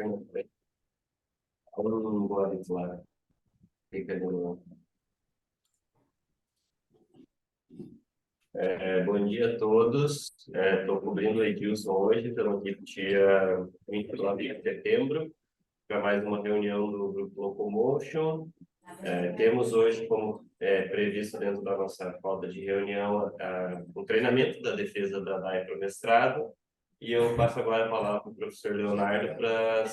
Bom dia a todos. Estou cobrindo o Edilson hoje, estamos aqui no dia 29 de setembro, para mais uma reunião do Grupo Locomotion. Temos hoje, como previsto dentro da nossa pauta de reunião, o treinamento da defesa da DAE para o mestrado. E eu passo agora a palavra para o professor Leonardo para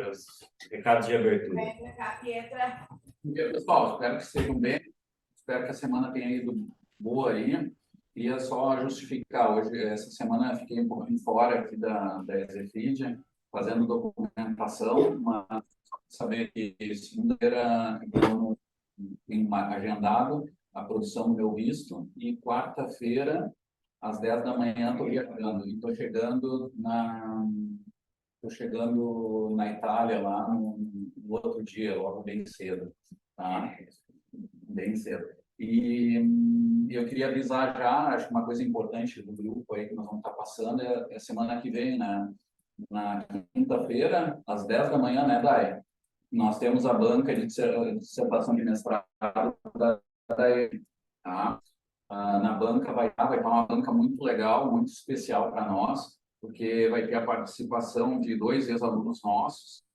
os recados de abertura. Bom dia, pessoal. Espero que estejam bem. Espero que a semana tenha ido boa aí. Queria só justificar, hoje, essa semana eu fiquei um pouquinho fora aqui da Exefid, fazendo documentação, mas saber que segunda-feira eu tenho agendado a produção do meu visto e quarta-feira, às 10 da manhã, estou viajando. E estou chegando na Itália, lá no outro dia, logo bem cedo. Tá? Bem cedo. E eu queria avisar já, acho que uma coisa importante do grupo aí que nós vamos estar passando é semana que vem, né? Na quinta-feira, às 10 da manhã, né, Dai? Nós temos a banca de dissertação de mestrado da DAE, tá? Na banca vai estar uma banca muito legal, muito especial para nós, porque vai ter a participação de 2 ex-alunos nossos,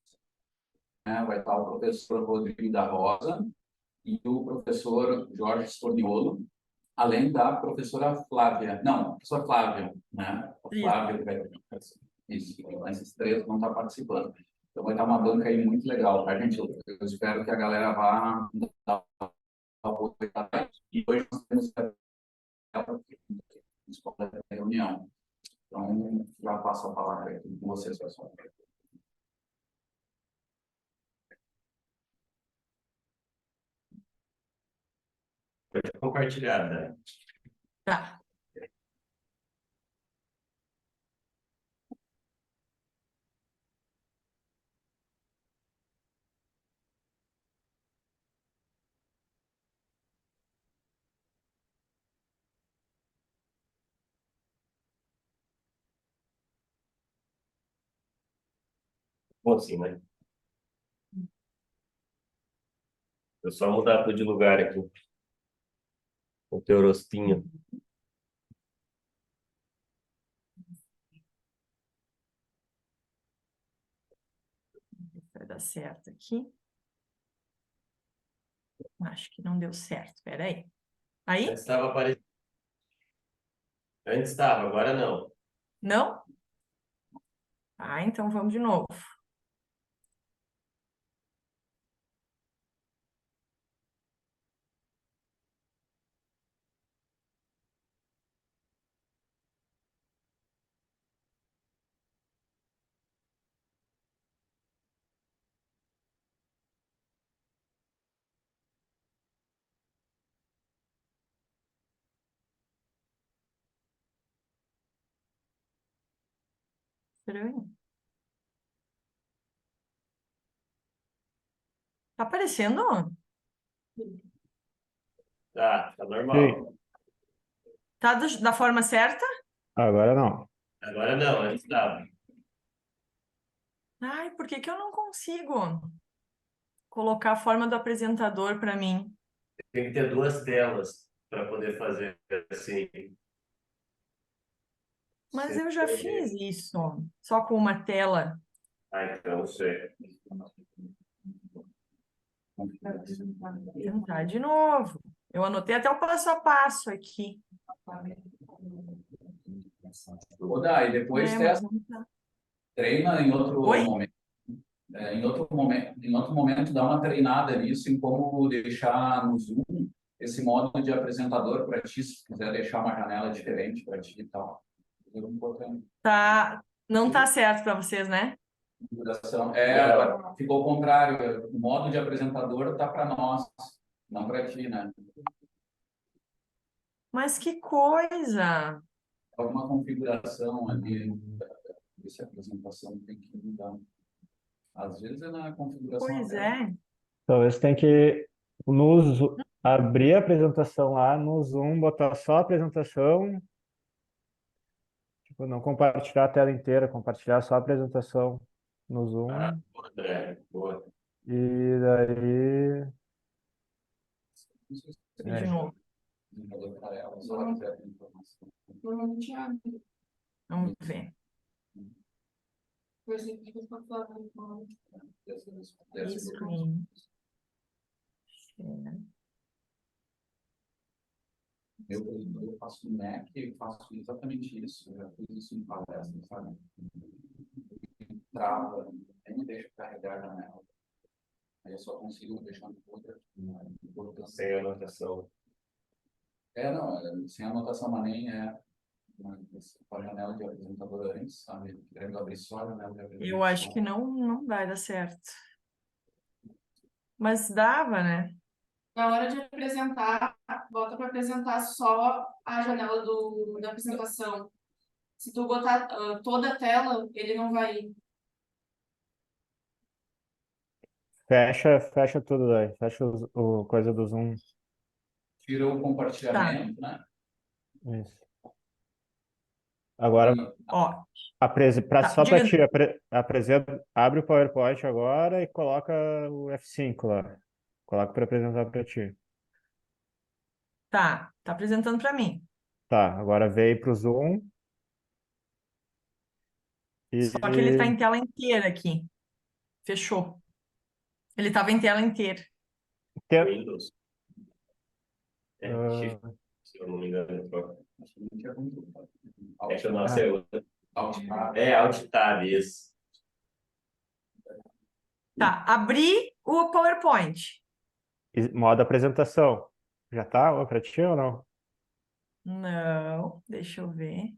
né? Vai estar o professor Rodrigo da Rosa e o professor Jorge Storniolo, além da professora Flávia. Não, professora Flávia, né? Flávia, isso, esses 3 vão estar participando. Então vai estar uma banca aí muito legal, tá, gente? Eu espero que a galera vá dar uma oportunidade. E hoje nós temos a reunião. Então, já passo a palavra aqui com vocês, pessoal. Pode compartilhar, né? Tá. Bom, assim, né? Eu só mudar tudo de lugar aqui. O teu rostinho. Vai dar certo aqui. Acho que não deu certo. Espera aí. Aí? Antes estava aparecendo. Antes estava, agora não. Não? Ah, então vamos de novo. Estranho. Tá aparecendo? Tá normal. Sim. Tá da forma certa? Agora não. Agora não, antes estava. Ai, por que que eu não consigo colocar a forma do apresentador para mim? Tem que ter 2 telas para poder fazer assim. Mas eu já fiz isso, só com uma tela. Então não sei. Vou tentar de novo. Eu anotei até o passo a passo aqui. Ô, Dai, depois É, testa, mas não tá. treina em outro Oi? momento. Em outro momento, dá uma treinada nisso, em como deixar no Zoom esse modo de apresentador para ti, se quiser deixar uma janela diferente para ti e tal. Tá, não tá certo para vocês, né? Ficou o contrário. O modo de apresentador está para nós, não para ti, né? Mas que coisa! Alguma configuração ali, essa apresentação tem que mudar. Às vezes é na configuração. Pois é. Talvez tem que abrir a apresentação lá no Zoom, botar só a apresentação, tipo, não compartilhar a tela inteira, compartilhar só a apresentação. no Zoom. André, boa. E daí. De novo. Vamos ver. Screen. Share. Eu faço no Mac e faço exatamente isso. Eu já fiz isso em palestra, sabe? Trava, nem me deixa carregar a janela. Aí eu só consigo deixar no outra. Sem anotação. Não, sem anotação, mas nem com a janela de apresentador antes, sabe? Querendo abrir só a janela de apresentador. Eu acho que não vai dar certo. Mas dava, né? Na hora de apresentar, bota para apresentar só a janela da apresentação. Se tu botar toda a tela, ele não vai ir. Fecha tudo daí. Fecha o coisa do Zoom. Tira o compartilhamento, né? Isso. Agora, Ó, só para diga. ti, apresenta, abre o PowerPoint agora e coloca o F5 lá. Coloca para apresentar para ti. Tá apresentando para mim. Tá, agora veio para o Zoom. Só que ele tá em tela inteira aqui. Fechou. Ele tava em tela inteira. Windows. Ah. Shift, se eu não me engano. Alt É que o nosso é outro. Tab. Alt Tab, isso. Tá, abri o PowerPoint. Modo apresentação. Já tá para ti ou não? Não, deixa eu ver.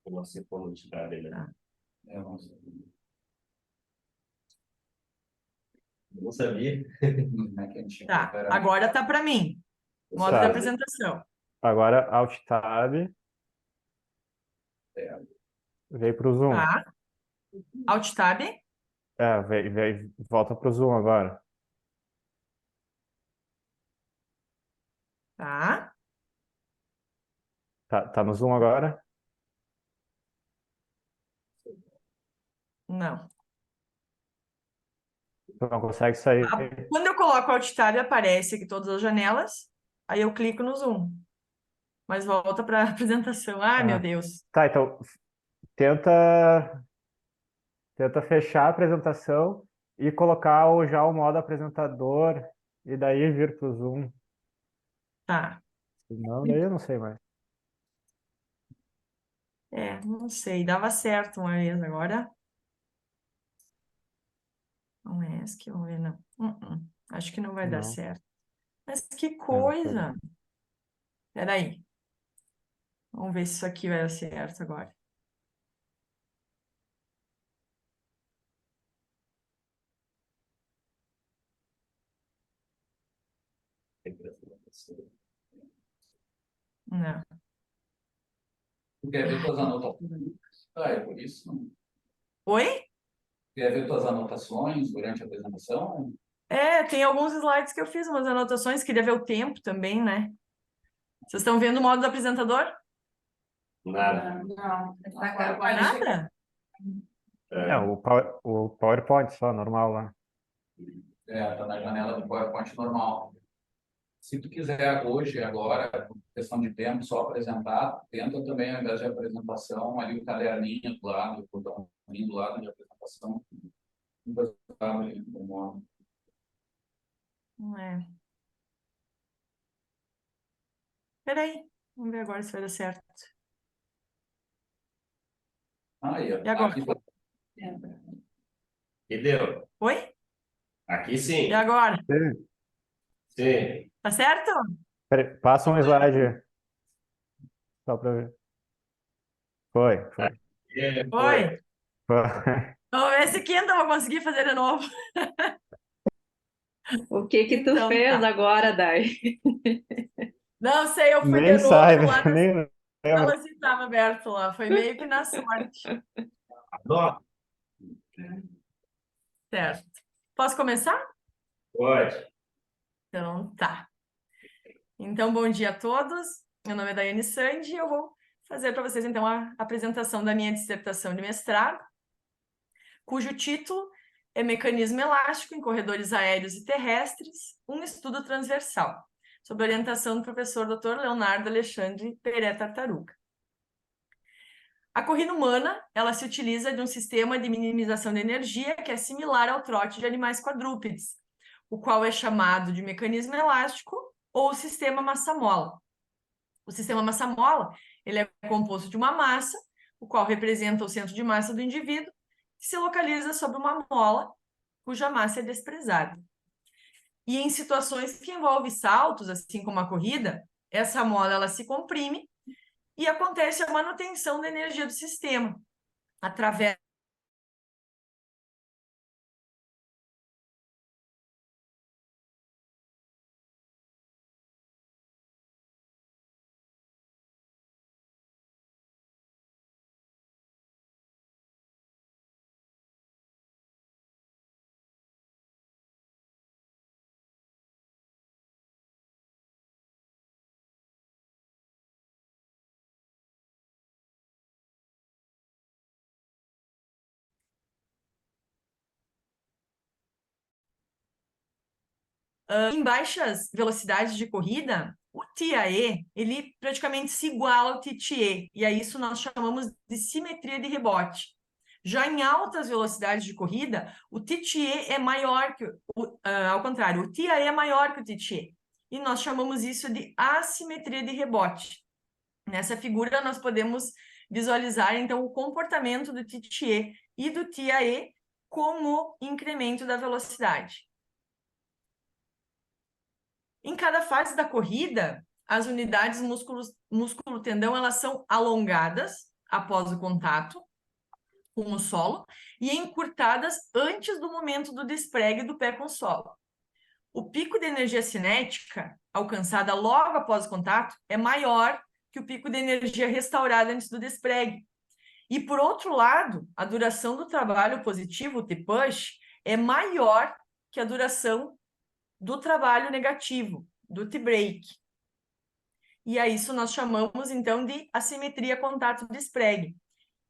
O nosso é como Alt Tab, né? Tá. Eu não sei. Não sabia. Como é que a gente Tá, recupera? agora tá para mim. Modo Tá. de apresentação. Agora Alt Tab. Veio para o Zoom. Tá. Alt Tab. Volta para o Zoom agora. Tá. Tá no Zoom agora? Não. Tu não consegue sair. Quando eu coloco Alt Tab, aparece aqui todas as janelas. Aí eu clico no Zoom. Mas volta para a apresentação. Ai, meu Deus. Tá, então tenta fechar a apresentação e colocar já o modo apresentador e daí vir para o Zoom. Tá. Não, daí eu não sei mais. Não sei. Dava certo uma vez agora. Não é esse que eu vou ver, não. Acho que não vai dar Não. certo. Mas que coisa! Peraí. Vamos ver se isso aqui vai dar certo agora. Não. Tu quer ver tuas anotações? É por isso. Oi? Quer ver tuas anotações durante a apresentação? Tem alguns slides que eu fiz, umas anotações. Queria ver o tempo também, né? Vocês estão vendo o modo do apresentador? Nada. Não. Nada? O PowerPoint só, normal lá. Tá na janela do PowerPoint normal. Se tu quiser hoje, agora, por questão de tempo, só apresentar, tenta também, ao invés de apresentação, ali o caderninho do lado, o botãozinho do lado de apresentação. Não é. Peraí. Vamos ver agora se vai dar certo. Aí, E agora? aqui, E deu. Oi? Aqui sim. E agora? Sim. Tá certo? Peraí, passa um slide só para ver. Foi. Oi. Foi. Vamos ver se quinta eu vou conseguir fazer de novo. O que tu Então, fez tá. agora, Dai? Não sei, eu fui Nem de novo sai, lá nem Não, lembro. assim estava aberto lá. Foi meio que na sorte. Nossa, Certo. Posso começar? pode. Então, tá. Então, bom dia a todos. Meu nome é Daiane Sandi e eu vou fazer para vocês, então, a apresentação da minha dissertação de mestrado. cujo título é Mecanismo Elástico em Corredores Aéreos e Terrestres, um estudo transversal, sob orientação do professor Dr. Leonardo Alexandre Peré Tartaruga. A corrida humana, ela se utiliza de um sistema de minimização de energia que é similar ao trote de animais quadrúpedes, o qual é chamado de mecanismo elástico ou sistema massa-mola. O sistema massa-mola, ele é composto de uma massa, o qual representa o centro de massa do indivíduo, que se localiza sobre uma mola, cuja massa é desprezada. E em situações que envolvem saltos, assim como a corrida, essa mola ela se comprime e acontece a manutenção da energia do sistema através em baixas velocidades de corrida, o TAE, ele praticamente se iguala ao TTA, e a isso nós chamamos de simetria de rebote. Já em altas velocidades de corrida, o TTA é maior que ao contrário, o TAE é maior que o TTA, e nós chamamos isso de assimetria de rebote. Nessa figura, nós podemos visualizar, então, o comportamento do TTA e do TAE com o incremento da velocidade. Em cada fase da corrida, as unidades músculo-tendão, elas são alongadas após o contato com o solo e encurtadas antes do momento do despregue do pé com o solo. O pico de energia cinética, alcançada logo após o contato, é maior que o pico de energia restaurada antes do despregue. E, por outro lado, a duração do trabalho positivo, o T-push, é maior que a duração do trabalho negativo, do T-break. E a isso nós chamamos, então, de assimetria contato-despregue.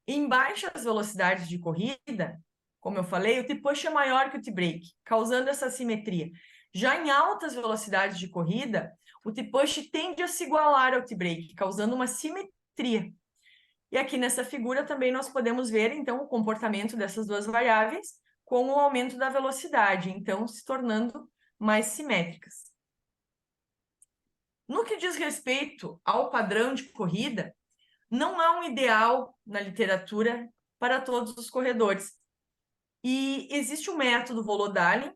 Em baixas velocidades de corrida, como eu falei, o T-push é maior que o T-break, causando essa assimetria. Já em altas velocidades de corrida, o T-push tende a se igualar ao T-break, causando uma simetria. E aqui nessa figura também nós podemos ver, então, o comportamento dessas duas variáveis com o aumento da velocidade, então, se tornando mais simétricas. No que diz respeito ao padrão de corrida, não há um ideal na literatura para todos os corredores. E existe um método Volodalin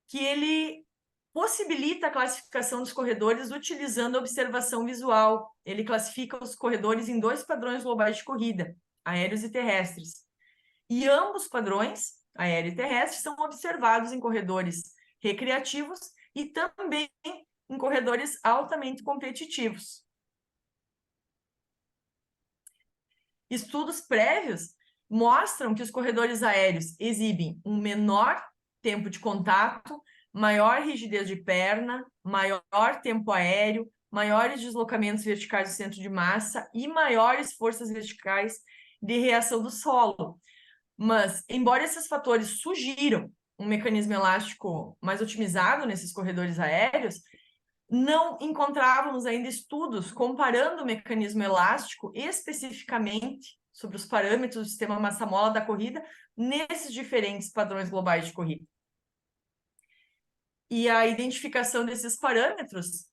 que ele possibilita a classificação dos corredores utilizando a observação visual. Ele classifica os corredores em 2 padrões globais de corrida, aéreos e terrestres. E ambos padrões, aéreo e terrestre, são observados em corredores recreativos e também em corredores altamente competitivos. Estudos prévios mostram que os corredores aéreos exibem um menor tempo de contato, maior rigidez de perna, maior tempo aéreo, maiores deslocamentos verticais do centro de massa e maiores forças verticais de reação do solo. Mas, embora esses fatores sugiram um mecanismo elástico mais otimizado nesses corredores aéreos, não encontrávamos ainda estudos comparando o mecanismo elástico especificamente sobre os parâmetros do sistema massa-mola da corrida nesses diferentes padrões globais de corrida. E a identificação desses parâmetros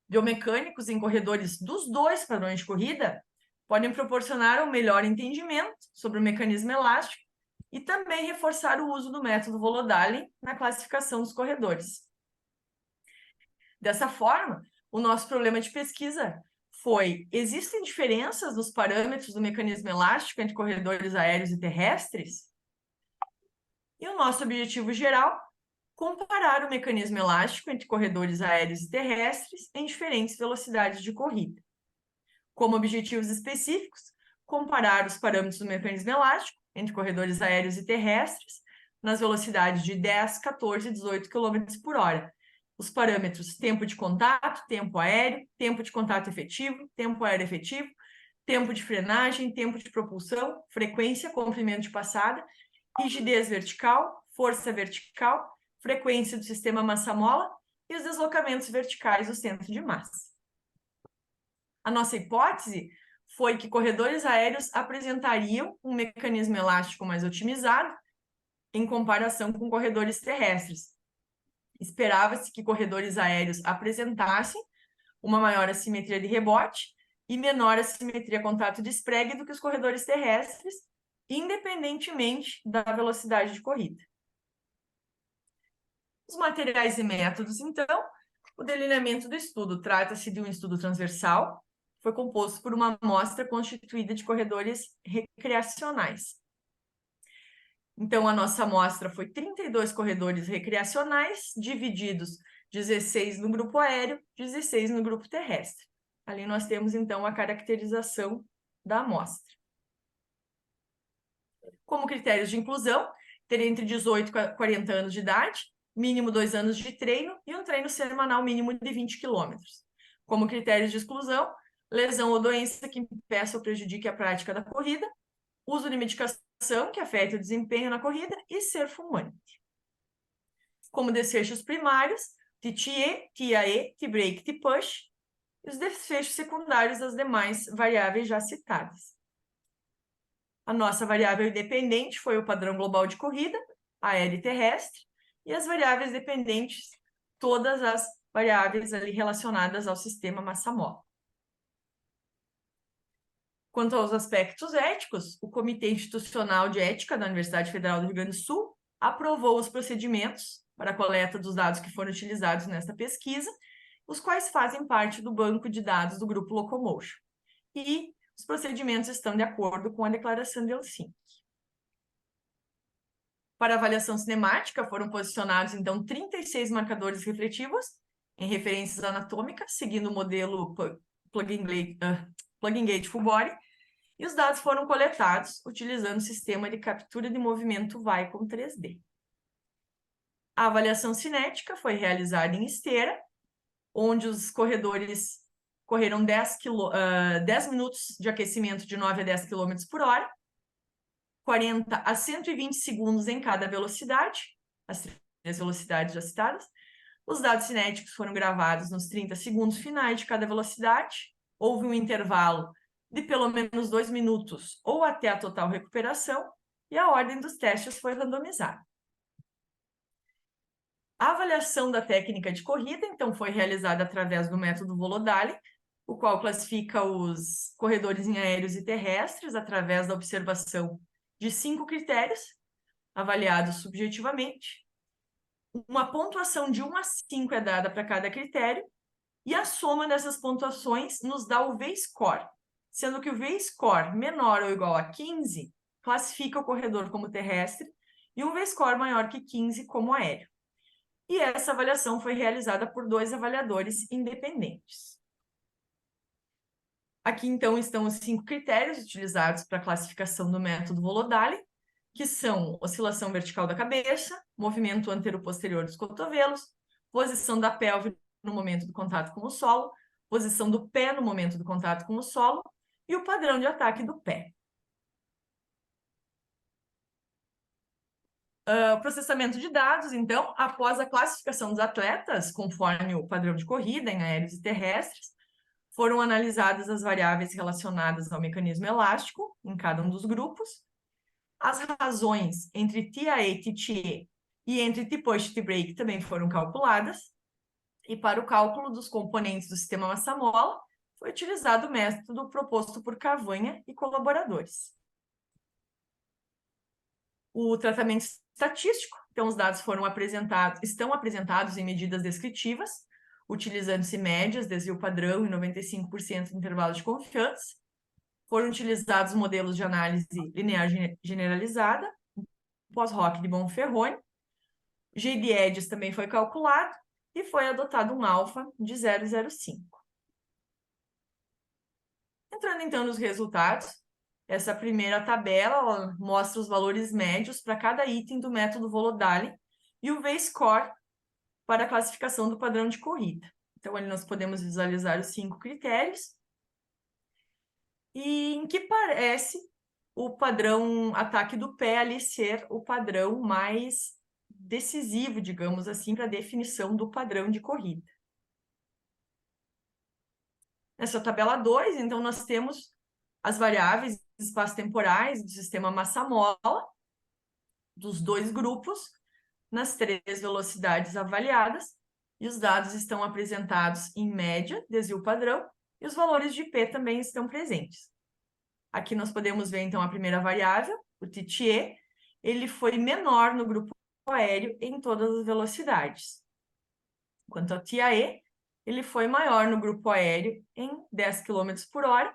biomecânicos em corredores dos 2 padrões de corrida podem proporcionar um melhor entendimento sobre o mecanismo elástico e também reforçar o uso do método Volodalin na classificação dos corredores. Dessa forma, o nosso problema de pesquisa foi: existem diferenças nos parâmetros do mecanismo elástico entre corredores aéreos e terrestres? E o nosso objetivo geral: comparar o mecanismo elástico entre corredores aéreos e terrestres em diferentes velocidades de corrida. Como objetivos específicos, comparar os parâmetros do mecanismo elástico entre corredores aéreos e terrestres nas velocidades de 10, 14 e 18 km por hora. Os parâmetros tempo de contato, tempo aéreo, tempo de contato efetivo, tempo aéreo efetivo, tempo de frenagem, tempo de propulsão, frequência, comprimento de passada rigidez vertical, força vertical, frequência do sistema massa-mola e os deslocamentos verticais do centro de massa. A nossa hipótese foi que corredores aéreos apresentariam um mecanismo elástico mais otimizado em comparação com corredores terrestres. Esperava-se que corredores aéreos apresentassem uma maior assimetria de rebote e menor assimetria contato de espregue do que os corredores terrestres, independentemente da velocidade de corrida. Os materiais e métodos, então, o delineamento do estudo trata-se de um estudo transversal, foi composto por uma amostra constituída de corredores recreacionais. Então, a nossa amostra foi 32 corredores recreacionais, divididos 16 no grupo aéreo, 16 no grupo terrestre. Ali nós temos, então, a caracterização da amostra. Como critérios de inclusão, ter entre 18 e 40 anos de idade, mínimo 2 anos de treino e um treino semanal mínimo de 20 km. Como critérios de exclusão, lesão ou doença que impeça ou prejudique a prática da corrida, uso de medicação que afete o desempenho na corrida e ser fumante. Como desfechos primários, TTE, TAE, T-break, T-push, e os desfechos secundários das demais variáveis já citadas. A nossa variável independente foi o padrão global de corrida, aéreo e terrestre, e as variáveis dependentes, todas as variáveis ali relacionadas ao sistema massa-mola. Quanto aos aspectos éticos, o Comitê Institucional de Ética da Universidade Federal do Rio Grande do Sul aprovou os procedimentos para a coleta dos dados que foram utilizados nesta pesquisa, os quais fazem parte do banco de dados do Grupo Locomotion. E os procedimentos estão de acordo com a Declaração de Helsinki. Para avaliação cinemática, foram posicionados, então, 36 marcadores refletivos em referências anatômicas, seguindo o modelo Plug-in Gate Full Body, e os dados foram coletados utilizando o sistema de captura de movimento Vicon 3D. A avaliação cinética foi realizada em esteira, onde os corredores correram 10 minutos de aquecimento de 9 a 10 km por hora, 40 a 120 segundos em cada velocidade, as 3 velocidades já citadas. Os dados cinéticos foram gravados nos 30 segundos finais de cada velocidade. Houve um intervalo de pelo menos 2 minutos ou até a total recuperação, e a ordem dos testes foi randomizada. A avaliação da técnica de corrida, então, foi realizada através do método Volodali, o qual classifica os corredores em aéreos e terrestres através da observação de 5 critérios, avaliados subjetivamente. Uma pontuação de 1 a 5 é dada para cada critério, e a soma dessas pontuações nos dá o V-score, sendo que o V-score menor ou igual a 15 classifica o corredor como terrestre e um V-score maior que 15 como aéreo. E essa avaliação foi realizada por 2 avaliadores independentes. Aqui, então, estão os 5 critérios utilizados para a classificação do método Volodali, que são oscilação vertical da cabeça, movimento antero-posterior dos cotovelos, posição da pelve no momento do contato com o solo, posição do pé no momento do contato com o solo e o padrão de ataque do pé. Processamento de dados, então, após a classificação dos atletas, conforme o padrão de corrida em aéreos e terrestres, foram analisadas as variáveis relacionadas ao mecanismo elástico em cada um dos grupos, as razões entre TAE e TTE e entre T-push e T-break também foram calculadas, e para o cálculo dos componentes do sistema massa-mola, foi utilizado o método proposto por Cavanha e colaboradores. O tratamento estatístico, então os dados estão apresentados em medidas descritivas, utilizando-se médias, desvio padrão e 95% de intervalo de confiança. Foram utilizados modelos de análise linear generalizada, pós-hoc de Bonferroni. GD-EDGES também foi calculado e foi adotado um alfa de 0,05. Entrando então nos resultados, essa primeira tabela mostra os valores médios para cada item do método Volodali e o V-score para a classificação do padrão de corrida. Então, ali nós podemos visualizar os 5 critérios. E em que parece o padrão ataque do pé ali ser o padrão mais decisivo, digamos assim, para a definição do padrão de corrida. Nessa tabela 2, então, nós temos as variáveis espaço-temporais do sistema massa-mola dos dois grupos, nas 3 velocidades avaliadas, e os dados estão apresentados em média, desvio padrão, e os valores de P também estão presentes. Aqui nós podemos ver, então, a primeira variável, o TTE, ele foi menor no grupo aéreo em todas as velocidades. Quanto ao TAE, ele foi maior no grupo aéreo em 10 km por hora.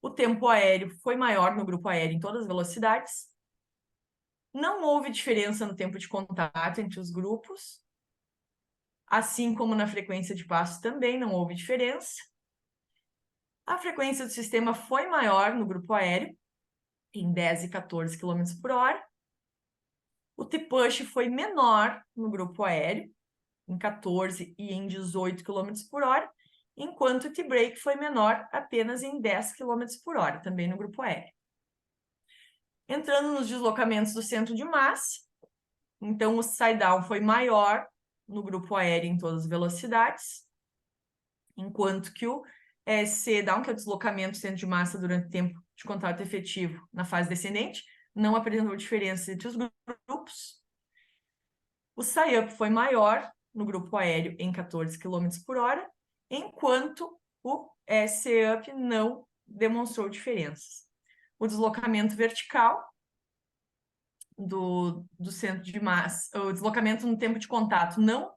O tempo aéreo foi maior no grupo aéreo em todas as velocidades. Não houve diferença no tempo de contato entre os grupos. Assim como na frequência de passos também não houve diferença. A frequência do sistema foi maior no grupo aéreo, em 10 e 14 km por hora. O T-push foi menor no grupo aéreo, em 14 e em 18 km por hora, enquanto o T-break foi menor apenas em 10 km por hora, também no grupo aéreo. Entrando nos deslocamentos do centro de massa, então o side-down foi maior no grupo aéreo em todas as velocidades, enquanto que o SC-down, que é o deslocamento do centro de massa durante o tempo de contato efetivo na fase descendente, não apresentou diferença entre os grupos. O SI-up foi maior no grupo aéreo em 14 km por hora, enquanto o SC-up não demonstrou diferenças. O deslocamento vertical do centro de massa, o deslocamento no tempo de contato não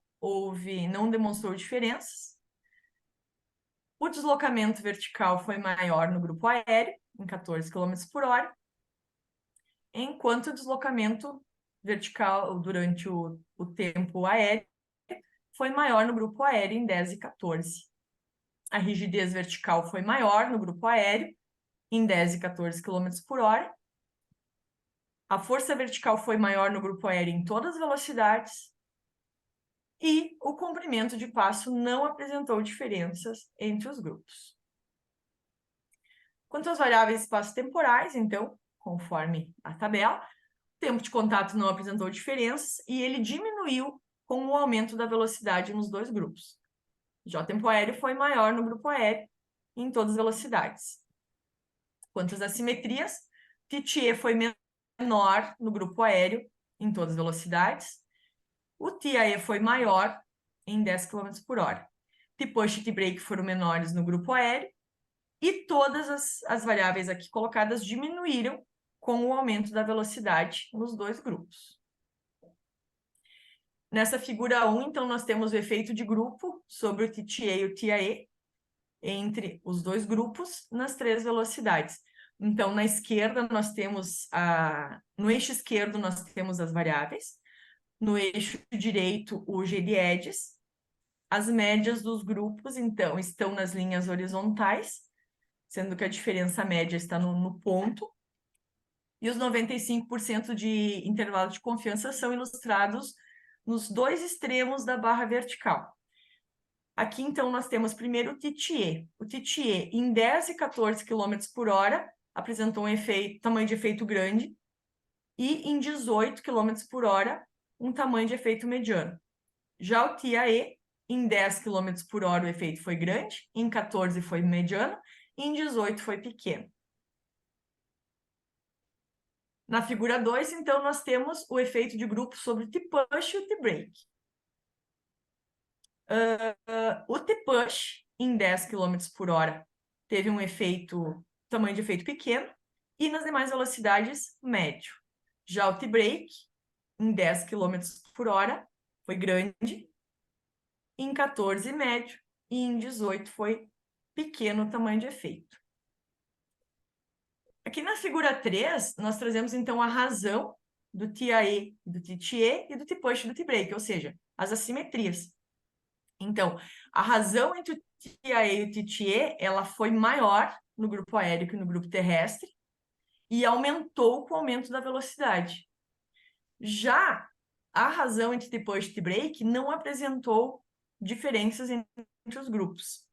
demonstrou diferenças. O deslocamento vertical foi maior no grupo aéreo, em 14 km por hora, enquanto o deslocamento vertical durante o tempo aéreo foi maior no grupo aéreo, em 10 e 14. A rigidez vertical foi maior no grupo aéreo, em 10 e 14 km por hora. A força vertical foi maior no grupo aéreo em todas as velocidades. E o comprimento de passo não apresentou diferenças entre os grupos. Quanto às variáveis espaço-temporais, então, conforme a tabela, o tempo de contato não apresentou diferenças e ele diminuiu com o aumento da velocidade nos dois grupos. Já o tempo aéreo foi maior no grupo aéreo em todas as velocidades. Quanto às assimetrias, TTE foi menor no grupo aéreo em todas as velocidades. O TAE foi maior em 10 km por hora. T-push e T-break foram menores no grupo aéreo e todas as variáveis aqui colocadas diminuíram com o aumento da velocidade nos dois grupos. Nessa figura 1, então, nós temos o efeito de grupo sobre o TTA e o TAE entre os dois grupos nas 3 velocidades. Então, na esquerda, nós temos no eixo esquerdo, nós temos as variáveis. No eixo direito, o G de edges. As médias dos grupos, então, estão nas linhas horizontais, sendo que a diferença média está no ponto. E os 95% de intervalo de confiança são ilustrados nos 2 extremos da barra vertical. Aqui, então, nós temos primeiro o TTE. O TTE, em 10 e 14 km por hora, apresentou um tamanho de efeito grande, e em 18 km por hora, um tamanho de efeito mediano. Já o TAE, em 10 km por hora, o efeito foi grande, em 14 foi mediano, e em 18 foi pequeno. Na figura 2, então, nós temos o efeito de grupo sobre o T-push e o T-break. O T-push, em 10 km por hora, teve um tamanho de efeito pequeno, e nas demais velocidades, médio. Já o T-break, em 10 km por hora, foi grande, em 14 médio, e em 18 foi pequeno o tamanho de efeito. Aqui na figura 3, nós trazemos então a razão do TAE, do TTE e do T-push e do T-break, ou seja, as assimetrias. Então, a razão entre o TAE e o TTE, ela foi maior no grupo aéreo que no grupo terrestre e aumentou com o aumento da velocidade. Já a razão entre T-push e T-break não apresentou diferenças entre os grupos.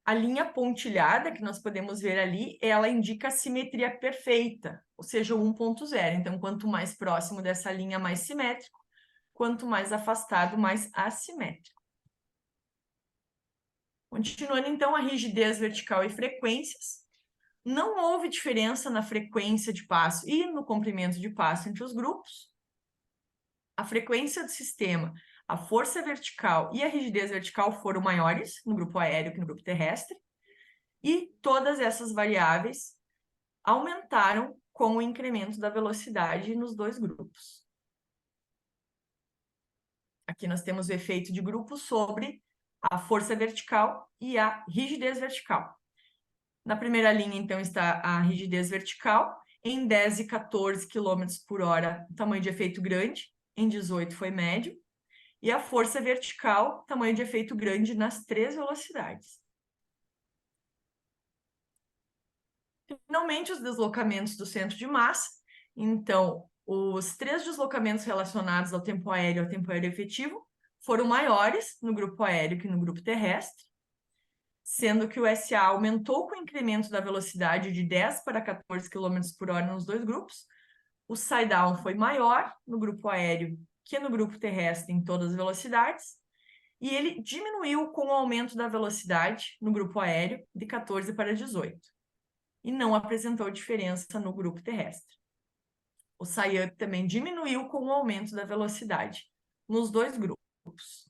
A linha pontilhada que nós podemos ver ali, ela indica a simetria perfeita, ou seja, o 1.0. Então, quanto mais próximo dessa linha, mais simétrico. Quanto mais afastado, mais assimétrico. Continuando, então, a rigidez vertical e frequências. Não houve diferença na frequência de passo e no comprimento de passo entre os grupos. A frequência do sistema, a força vertical e a rigidez vertical foram maiores no grupo aéreo que no grupo terrestre. E todas essas variáveis aumentaram com o incremento da velocidade nos dois grupos. Aqui nós temos o efeito de grupo sobre a força vertical e a rigidez vertical. Na primeira linha, então, está a rigidez vertical. Em 10 e 14 km por hora, tamanho de efeito grande. Em 18 foi médio. E a força vertical, tamanho de efeito grande nas 3 velocidades. Finalmente, os deslocamentos do centro de massa. Então, os 3 deslocamentos relacionados ao tempo aéreo e ao tempo aéreo efetivo foram maiores no grupo aéreo que no grupo terrestre, sendo que o SA aumentou com o incremento da velocidade de 10 para 14 km por hora nos dois grupos. O side-down foi maior no grupo aéreo que no grupo terrestre em todas as velocidades, e ele diminuiu com o aumento da velocidade no grupo aéreo de 14 para 18. E não apresentou diferença no grupo terrestre. O SIUP também diminuiu com o aumento da velocidade nos dois grupos.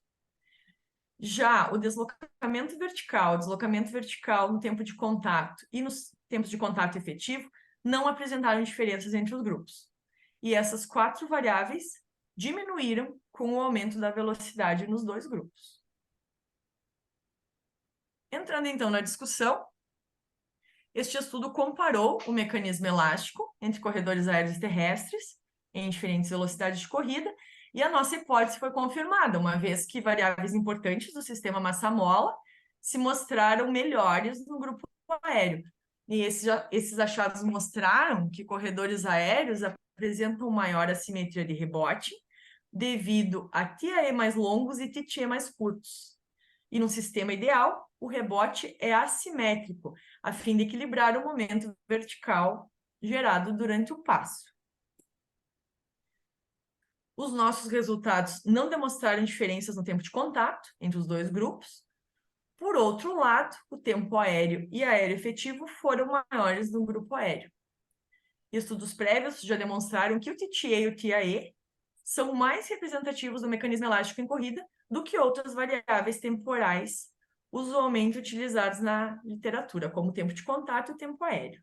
Já o deslocamento vertical no tempo de contato e nos tempos de contato efetivo não apresentaram diferenças entre os grupos. E essas 4 variáveis diminuíram com o aumento da velocidade nos dois grupos. Entrando então na discussão, este estudo comparou o mecanismo elástico entre corredores aéreos e terrestres em diferentes velocidades de corrida, e a nossa hipótese foi confirmada, uma vez que variáveis importantes do sistema massa-mola se mostraram melhores no grupo aéreo. E esses achados mostraram que corredores aéreos apresentam maior assimetria de rebote devido a TAE mais longos e TTE mais curtos. E no sistema ideal, o rebote é assimétrico, a fim de equilibrar o momento vertical gerado durante o passo. Os nossos resultados não demonstraram diferenças no tempo de contato entre os dois grupos. Por outro lado, o tempo aéreo e aéreo efetivo foram maiores no grupo aéreo. Estudos prévios já demonstraram que o TTA e o TAE são mais representativos do mecanismo elástico em corrida do que outras variáveis temporais usualmente utilizadas na literatura, como o tempo de contato e o tempo aéreo.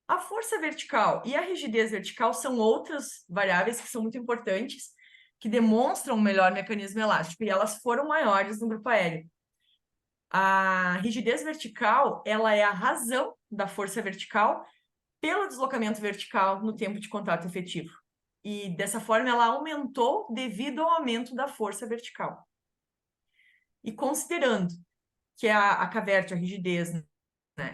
A força vertical e a rigidez vertical são outras variáveis que são muito importantes, que demonstram um melhor mecanismo elástico, e elas foram maiores no grupo aéreo. A rigidez vertical, ela é a razão da força vertical pelo deslocamento vertical no tempo de contato efetivo. E, dessa forma, ela aumentou devido ao aumento da força vertical. E considerando que a CAVERT, a rigidez, né,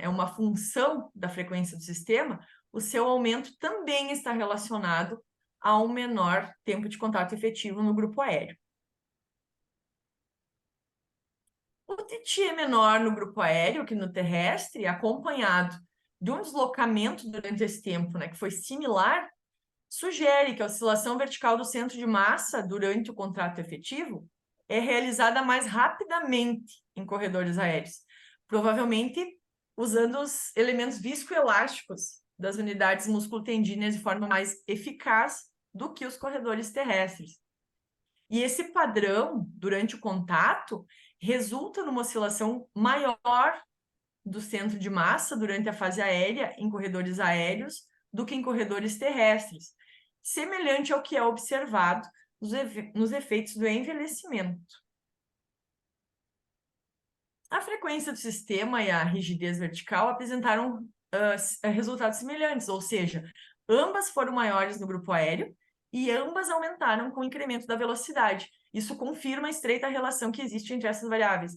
é uma função da frequência do sistema, o seu aumento também está relacionado a um menor tempo de contato efetivo no grupo aéreo. O TT é menor no grupo aéreo que no terrestre, acompanhado de um deslocamento durante esse tempo, né, que foi similar, sugere que a oscilação vertical do centro de massa durante o contato efetivo é realizada mais rapidamente em corredores aéreos, provavelmente usando os elementos viscoelásticos das unidades músculo-tendíneas de forma mais eficaz do que os corredores terrestres. E esse padrão, durante o contato, resulta numa oscilação maior do centro de massa durante a fase aérea em corredores aéreos do que em corredores terrestres, semelhante ao que é observado nos efeitos do envelhecimento. A frequência do sistema e a rigidez vertical apresentaram resultados semelhantes, ou seja, ambas foram maiores no grupo aéreo e ambas aumentaram com o incremento da velocidade. Isso confirma a estreita relação que existe entre essas variáveis.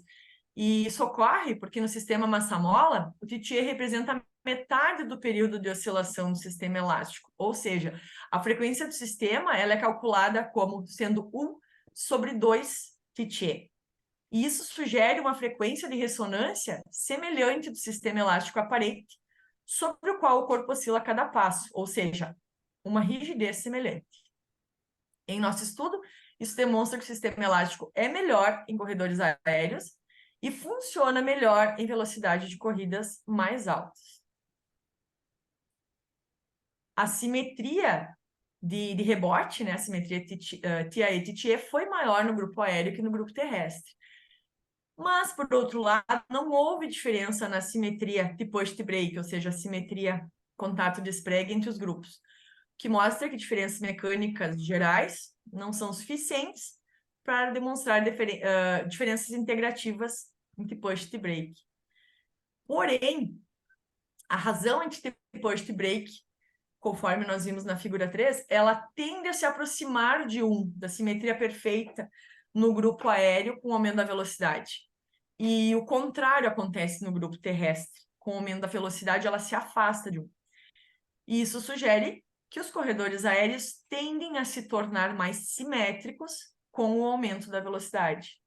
E isso ocorre porque no sistema massa-mola, o TTA representa metade do período de oscilação do sistema elástico, ou seja, a frequência do sistema ela é calculada como sendo 1/2 TTA. E isso sugere uma frequência de ressonância semelhante do sistema elástico aparente, sobre o qual o corpo oscila a cada passo, ou seja, uma rigidez semelhante. Em nosso estudo, isso demonstra que o sistema elástico é melhor em corredores aéreos e funciona melhor em velocidade de corridas mais altas. A simetria de rebote, né, a simetria TIA-TTE foi maior no grupo aéreo que no grupo terrestre. Mas, por outro lado, não houve diferença na simetria de push-to-break, ou seja, a simetria contato-despregue entre os grupos, que mostra que diferenças mecânicas gerais não são suficientes para demonstrar diferenças integrativas entre push-to-break. Porém, a razão entre push-to-break, conforme nós vimos na figura 3, ela tende a se aproximar de 1, da simetria perfeita no grupo aéreo com o aumento da velocidade. E o contrário acontece no grupo terrestre. Com o aumento da velocidade, ela se afasta de 1. E isso sugere que os corredores aéreos tendem a se tornar mais simétricos com o aumento da velocidade.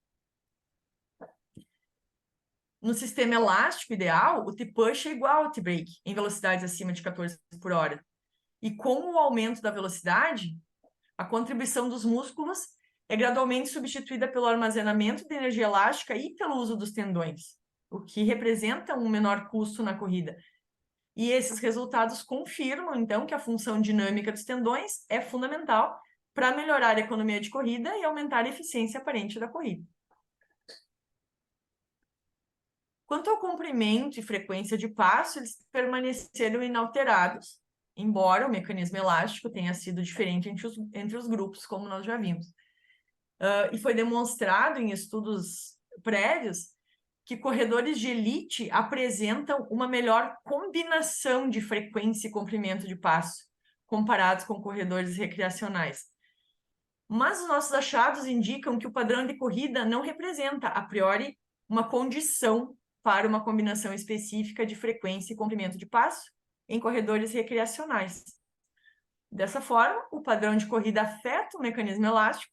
No sistema elástico ideal, o T-push é igual ao T-break, em velocidades acima de 14 por hora. E com o aumento da velocidade, a contribuição dos músculos é gradualmente substituída pelo armazenamento de energia elástica e pelo uso dos tendões, o que representa um menor custo na corrida. E esses resultados confirmam, então, que a função dinâmica dos tendões é fundamental para melhorar a economia de corrida e aumentar a eficiência aparente da corrida. Quanto ao comprimento e frequência de passo, eles permaneceram inalterados, embora o mecanismo elástico tenha sido diferente entre os grupos, como nós já vimos. E foi demonstrado em estudos prévios que corredores de elite apresentam uma melhor combinação de frequência e comprimento de passo, comparados com corredores recreacionais. Mas os nossos achados indicam que o padrão de corrida não representa, a priori, uma condição para uma combinação específica de frequência e comprimento de passo em corredores recreacionais. Dessa forma, o padrão de corrida afeta o mecanismo elástico,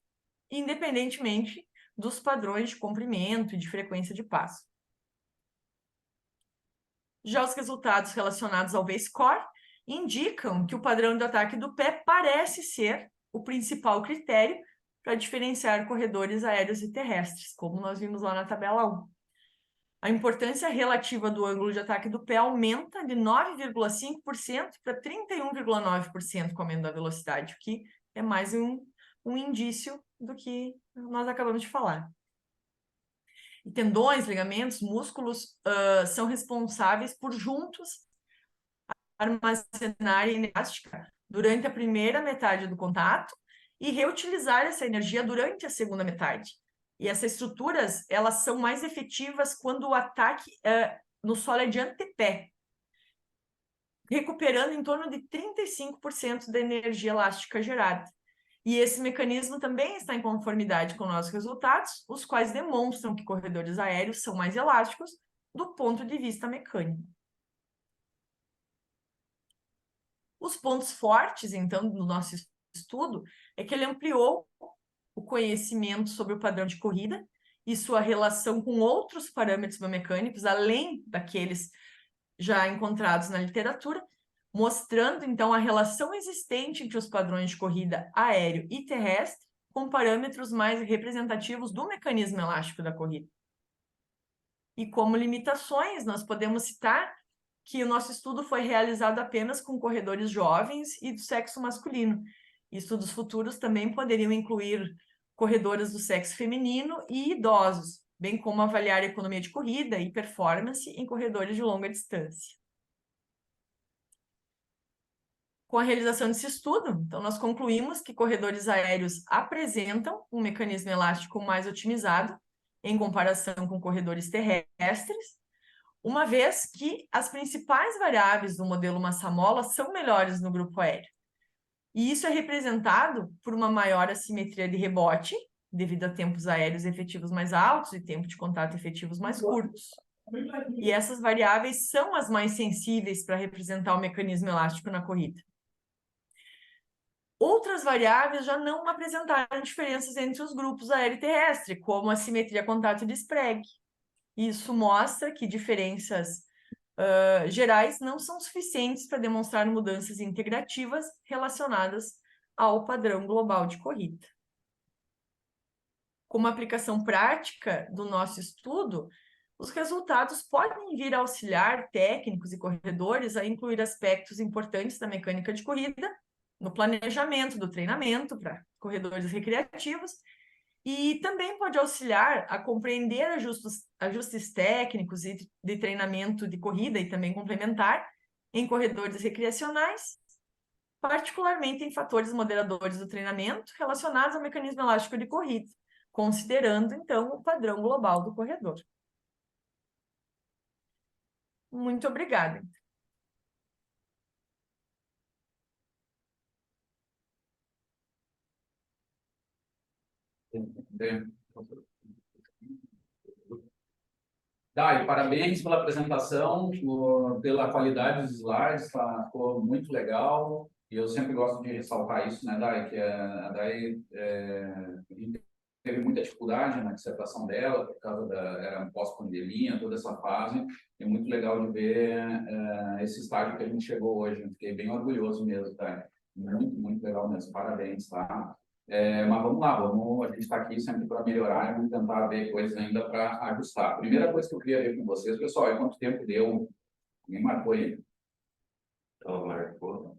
independentemente dos padrões de comprimento e de frequência de passo. Já os resultados relacionados ao V-score indicam que o padrão de ataque do pé parece ser o principal critério para diferenciar corredores aéreos e terrestres, como nós vimos lá na tabela 1. A importância relativa do ângulo de ataque do pé aumenta de 9,5% para 31,9% com o aumento da velocidade, o que é mais um indício do que nós acabamos de falar. E tendões, ligamentos, músculos são responsáveis por juntos armazenar energia elástica durante a primeira metade do contato e reutilizar essa energia durante a segunda metade. E essas estruturas, elas são mais efetivas quando o ataque no solo é de antepé, recuperando em torno de 35% da energia elástica gerada. E esse mecanismo também está em conformidade com nossos resultados, os quais demonstram que corredores aéreos são mais elásticos do ponto de vista mecânico. Os pontos fortes, então, do nosso estudo é que ele ampliou o conhecimento sobre o padrão de corrida e sua relação com outros parâmetros biomecânicos, além daqueles já encontrados na literatura, mostrando, então, a relação existente entre os padrões de corrida aéreo e terrestre com parâmetros mais representativos do mecanismo elástico da corrida. E como limitações, nós podemos citar que o nosso estudo foi realizado apenas com corredores jovens e do sexo masculino. Estudos futuros também poderiam incluir corredores do sexo feminino e idosos, bem como avaliar a economia de corrida e performance em corredores de longa distância. Com a realização desse estudo, então, nós concluímos que corredores aéreos apresentam um mecanismo elástico mais otimizado em comparação com corredores terrestres, uma vez que as principais variáveis do modelo massa-mola são melhores no grupo aéreo. E isso é representado por uma maior assimetria de rebote, devido a tempos aéreos efetivos mais altos e tempo de contato efetivos mais curtos. E essas variáveis são as mais sensíveis para representar o mecanismo elástico na corrida. Outras variáveis já não apresentaram diferenças entre os grupos aéreo e terrestre, como a simetria, contato e despregue. Isso mostra que diferenças gerais não são suficientes para demonstrar mudanças integrativas relacionadas ao padrão global de corrida. Como aplicação prática do nosso estudo, os resultados podem vir a auxiliar técnicos e corredores a incluir aspectos importantes da mecânica de corrida no planejamento do treinamento para corredores recreativos e também pode auxiliar a compreender ajustes técnicos e de treinamento de corrida e também complementar em corredores recreacionais, particularmente em fatores moderadores do treinamento relacionados ao mecanismo elástico de corrida, considerando, então, o padrão global do corredor. Muito obrigada. E parabéns pela apresentação, pela qualidade dos slides, tá? Ficou muito legal. E eu sempre gosto de ressaltar isso, né, Dai? Que a Dai teve muita dificuldade na dissertação dela, por causa era um pós-pandemia, toda essa fase. É muito legal de ver esse estágio que a gente chegou hoje. Eu fiquei bem orgulhoso mesmo, Dai. Muito, muito legal mesmo. Parabéns, tá? Mas vamos lá, a gente está aqui sempre para melhorar e vamos tentar ver coisas ainda para ajustar. A primeira coisa que eu queria ver com vocês, pessoal, é quanto tempo deu. Alguém marcou aí? Então, marcou.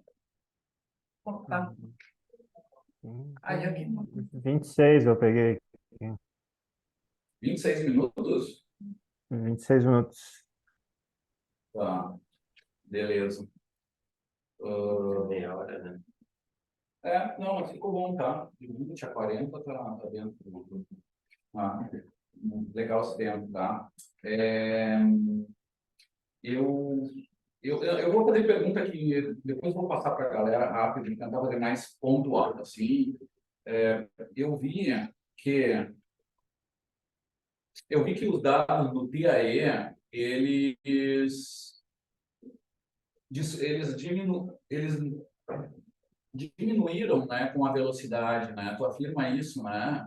Opa. Aí, ok. 26 eu peguei. 26 minutos? 26 minutos. Tá, beleza. Meia hora, né? Não, mas ficou bom, tá? De 20 a 40 tá dentro. Legal esse tempo, tá? Eu vou fazer pergunta que depois vou passar para a galera rápido e tentar fazer mais pontual, assim. Eu vi que os dados do TAE, eles diminuíram, né, com a velocidade, né? Tu afirma isso, né?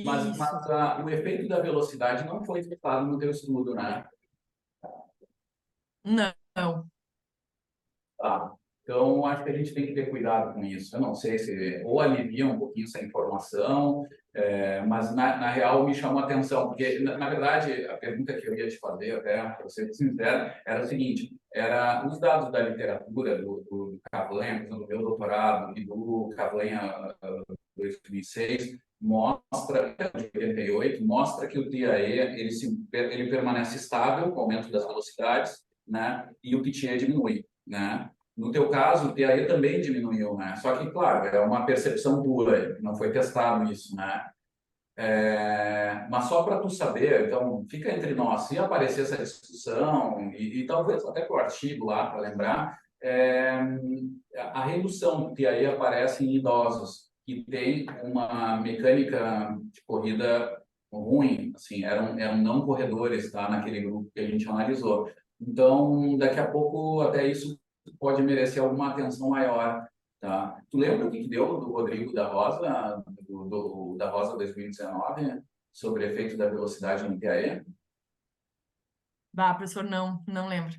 Mas Isso. o efeito da velocidade não foi testado no teu estudo, né? Não. Tá. Então, acho que a gente tem que ter cuidado com isso. Eu não sei se ou alivia um pouquinho essa informação, mas na real me chamou a atenção, porque, na verdade, a pergunta que eu ia te fazer, até para ser sincero, era o seguinte: os dados da literatura do Cavanha, por exemplo, do meu doutorado, e do Cavanha 2006, mostra, de 88, mostra que o TAE ele permanece estável com o aumento das velocidades, né? E o PTA diminui, né? No teu caso, o TAE também diminuiu, né? Só que, claro, é uma percepção tua, não foi testado isso, né? Mas só para tu saber, então, fica entre nós, se aparecer essa discussão, e talvez até com o artigo lá, para lembrar, a redução do TAE aparece em idosos que têm uma mecânica de corrida ruim, assim, eram não corredores, tá? Naquele grupo que a gente analisou. Então, daqui a pouco, até isso pode merecer alguma atenção maior, tá? Tu lembra o que deu do Rodrigo da Rosa, da Rosa 2019, sobre efeito da velocidade no TAE? Professor, não lembro.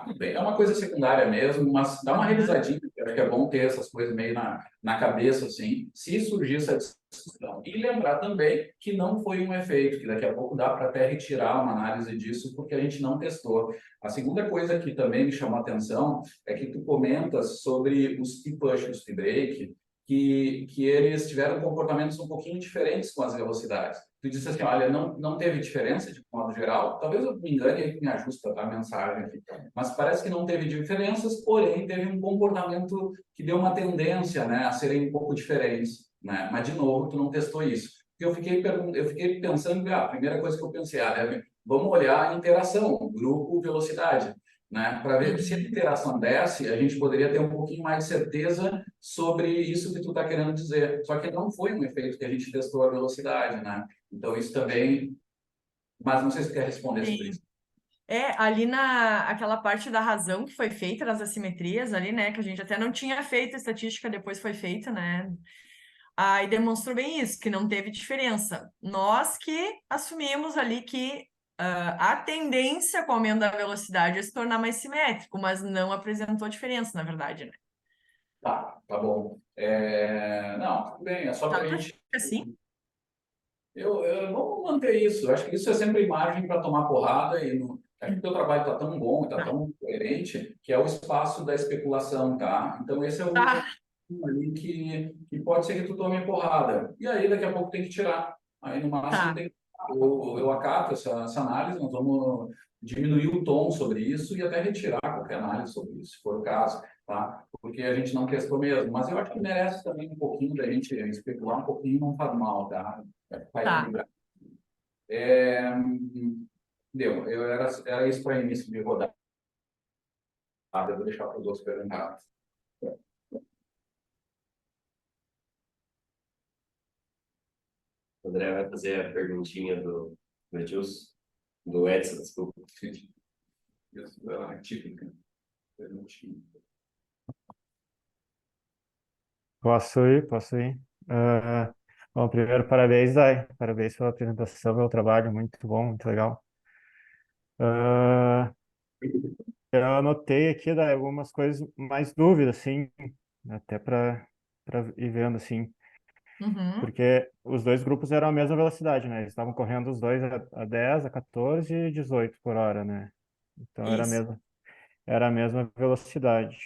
Tudo bem, é uma coisa secundária mesmo, mas dá uma revisadinha, eu acho que é bom ter essas coisas meio na cabeça, assim, se surgir essa discussão. E lembrar também que não foi um efeito, que daqui a pouco dá para até retirar uma análise disso, porque a gente não testou. A segunda coisa que também me chamou a atenção é que tu comentas sobre os T-push e os T-break, que eles tiveram comportamentos um pouquinho diferentes com as velocidades. Tu disse assim, olha, não teve diferença de modo geral, talvez eu me engane e me ajusta a mensagem aqui, mas parece que não teve diferenças, porém teve um comportamento que deu uma tendência, né, a serem um pouco diferentes, né? Mas, de novo, tu não testou isso. Eu fiquei pensando, a primeira coisa que eu pensei, vamos olhar a interação, grupo, velocidade, né? Para ver se a interação desse, a gente poderia ter um pouquinho mais de certeza sobre isso que tu está querendo dizer. Só que não foi um efeito que a gente testou a velocidade, né? Então, isso também... Mas não sei se tu quer responder sobre isso. Ali aquela parte da razão que foi feita, das assimetrias ali, né? Que a gente até não tinha feito a estatística, depois foi feita, né? Aí demonstrou bem isso, que não teve diferença. Nós que assumimos ali que a tendência com o aumento da velocidade é se tornar mais simétrico, mas não apresentou diferença, na verdade, né? Tá bom. Não, tudo bem, é só Tá, para a tu gente. fica assim? Eu vou manter isso. Eu acho que isso é sempre margem para tomar porrada e acho que o teu trabalho está tão bom, está Tá. tão coerente, que é o espaço da especulação, tá? Então esse é o único Tá, ali que pode ser que tu tome porrada. E aí daqui a pouco tem que tirar. Aí no máximo tá, tem eu acato essa análise, nós vamos diminuir o tom sobre isso e até retirar qualquer análise sobre isso, se for o caso, tá? Porque a gente não testou mesmo. Mas eu acho que merece também um pouquinho da gente especular um pouquinho, não faz mal, tá? Vai tá. equilibrar. É, deu. Era isso para início de rodada. Eu vou deixar para os outros perguntarem. O André vai fazer a perguntinha do Edilson, do Edson, desculpa. Isso é típica. Perguntinha. Posso ir, posso ir. Bom, primeiro, parabéns, Dai. Parabéns pela apresentação, pelo trabalho, muito bom, muito legal. Ah, eu anotei aqui, Dai, algumas coisas, mais dúvidas, assim, até para ir vendo, assim, Uhum. porque os dois grupos eram a mesma velocidade, né? Eles estavam correndo os dois a 10, a 14 e 18 por hora, né? Então Isso. era a mesma velocidade.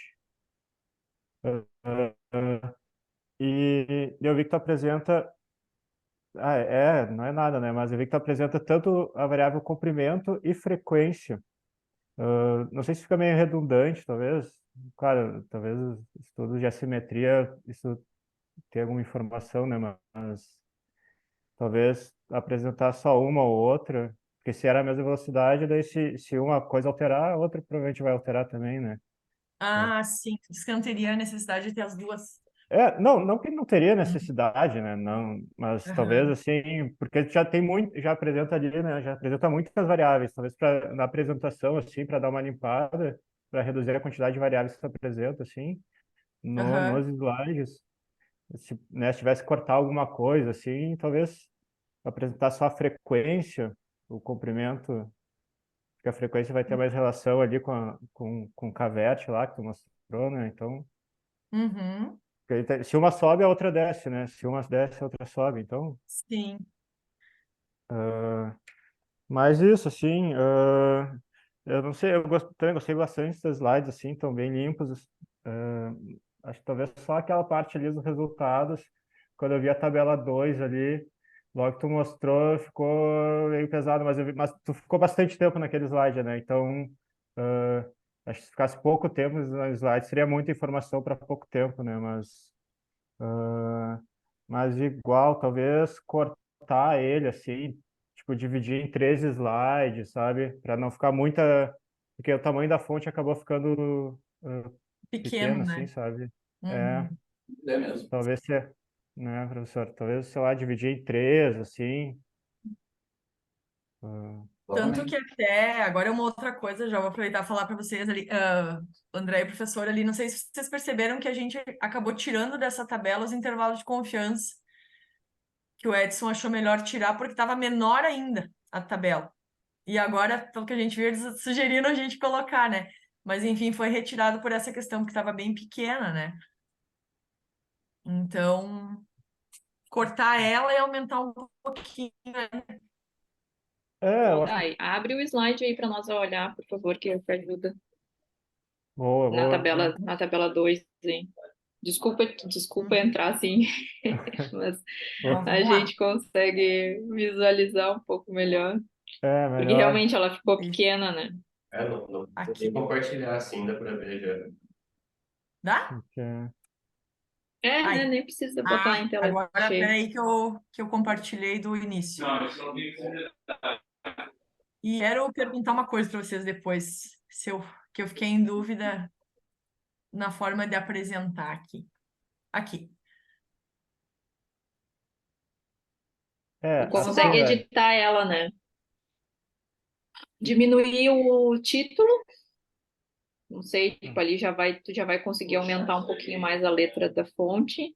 E eu vi que tu apresenta. Não é nada, né? Mas eu vi que tu apresenta tanto a variável comprimento e frequência. Não sei se fica meio redundante, talvez. Claro, talvez os estudos de assimetria, isso tenha alguma informação, né? Mas talvez apresentar só uma ou outra, porque se era a mesma velocidade, daí se uma coisa alterar, a outra provavelmente vai alterar também, né? Ah, sim. Diz que não teria necessidade de ter as duas. Não que não teria Uhum. necessidade, né? Não, mas talvez Aham. assim, porque já tem muito, já apresenta ali, né? Já apresenta muitas variáveis, talvez na apresentação assim, para dar uma limpada, para reduzir a quantidade de variáveis que se apresenta assim, nos Aham. slides, se tivesse que cortar alguma coisa assim, talvez apresentar só a frequência, o comprimento, porque a frequência vai ter mais relação ali com o Cavert lá que tu mostrou, né? Então Uhum. se uma sobe, a outra desce, né? Se uma desce, a outra sobe. Então, Sim. mas isso, assim, eu não sei, também gostei bastante dos slides, assim, estão bem limpos. ah, Acho que talvez só aquela parte ali dos resultados, quando eu vi a tabela 2 ali, logo que tu mostrou, ficou meio pesado, mas tu ficou bastante tempo naquele slide, né? Então, ah, acho que se ficasse pouco tempo no slide, seria muita informação para pouco tempo, né? Ah, mas igual, talvez cortar ele assim, tipo, dividir em 13 slides, sabe? Para não ficar muita. Porque o tamanho da fonte acabou ficando Pequeno, pequeno, assim, né? sabe? É, Uhum. É mesmo. talvez ser, né, professor? Talvez, sei lá, dividir em três, assim. ah, Tanto Exatamente. que até agora é uma outra coisa, já vou aproveitar e falar para vocês ali, André e professor ali, não sei se vocês perceberam que a gente acabou tirando dessa tabela os intervalos de confiança, que o Edson achou melhor tirar porque estava menor ainda a tabela. E agora, pelo que a gente viu, eles sugeriram a gente colocar, né? Mas enfim, foi retirado por essa questão que estava bem pequena, né? Então, cortar ela e aumentar um pouquinho, né? eu Ô, acho. Dai, abre o slide aí para nós olhar, por favor, que ajuda Boa, boa. na tabela 2, hein? Desculpa entrar assim, mas Boa. a Vamos lá. gente consegue visualizar um pouco melhor, porque Melhor. realmente ela ficou pequena, né? Não Aqui. vou compartilhar assim, dá para ver já. Dá? porque- Né? Ai. Nem precisa botar em tela Agora, cheia. peraí que eu compartilhei do início. E quero perguntar uma coisa para vocês depois, que eu fiquei em dúvida na forma de apresentar aqui. Aqui. Tu Assim, consegue Pessoal, velho. editar ela, né? Diminuir o título, não sei, tipo, ali tu já vai conseguir aumentar um pouquinho mais a letra da fonte.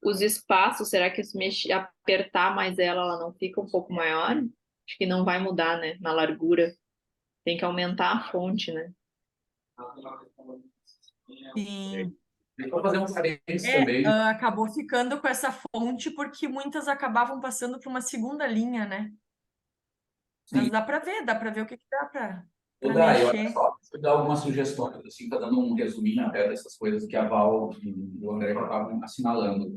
Os espaços, será que se apertar mais ela não fica um pouco maior? Acho que não vai mudar, né? Na largura. Tem que aumentar a fonte, né? Sim. Deixa eu fazer um parênteses também. Acabou ficando com essa fonte porque muitas acabavam passando para uma segunda linha, né? Mas Sim. dá para ver o que dá para Daí, olha mexer. só, deixa eu dar algumas sugestões, assim, tá dando um resuminho até dessas coisas que a Val e o André já estavam assinalando.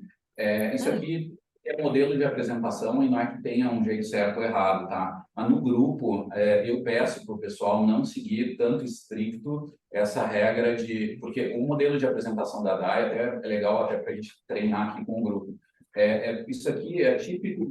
Isso aqui é modelo de apresentação e não é que tenha um jeito certo ou errado, tá? Mas no grupo, eu peço para o pessoal não seguir tanto estricto essa regra de... Porque o modelo de apresentação da DAI é legal até para a gente treinar aqui com o grupo. Isso aqui é típico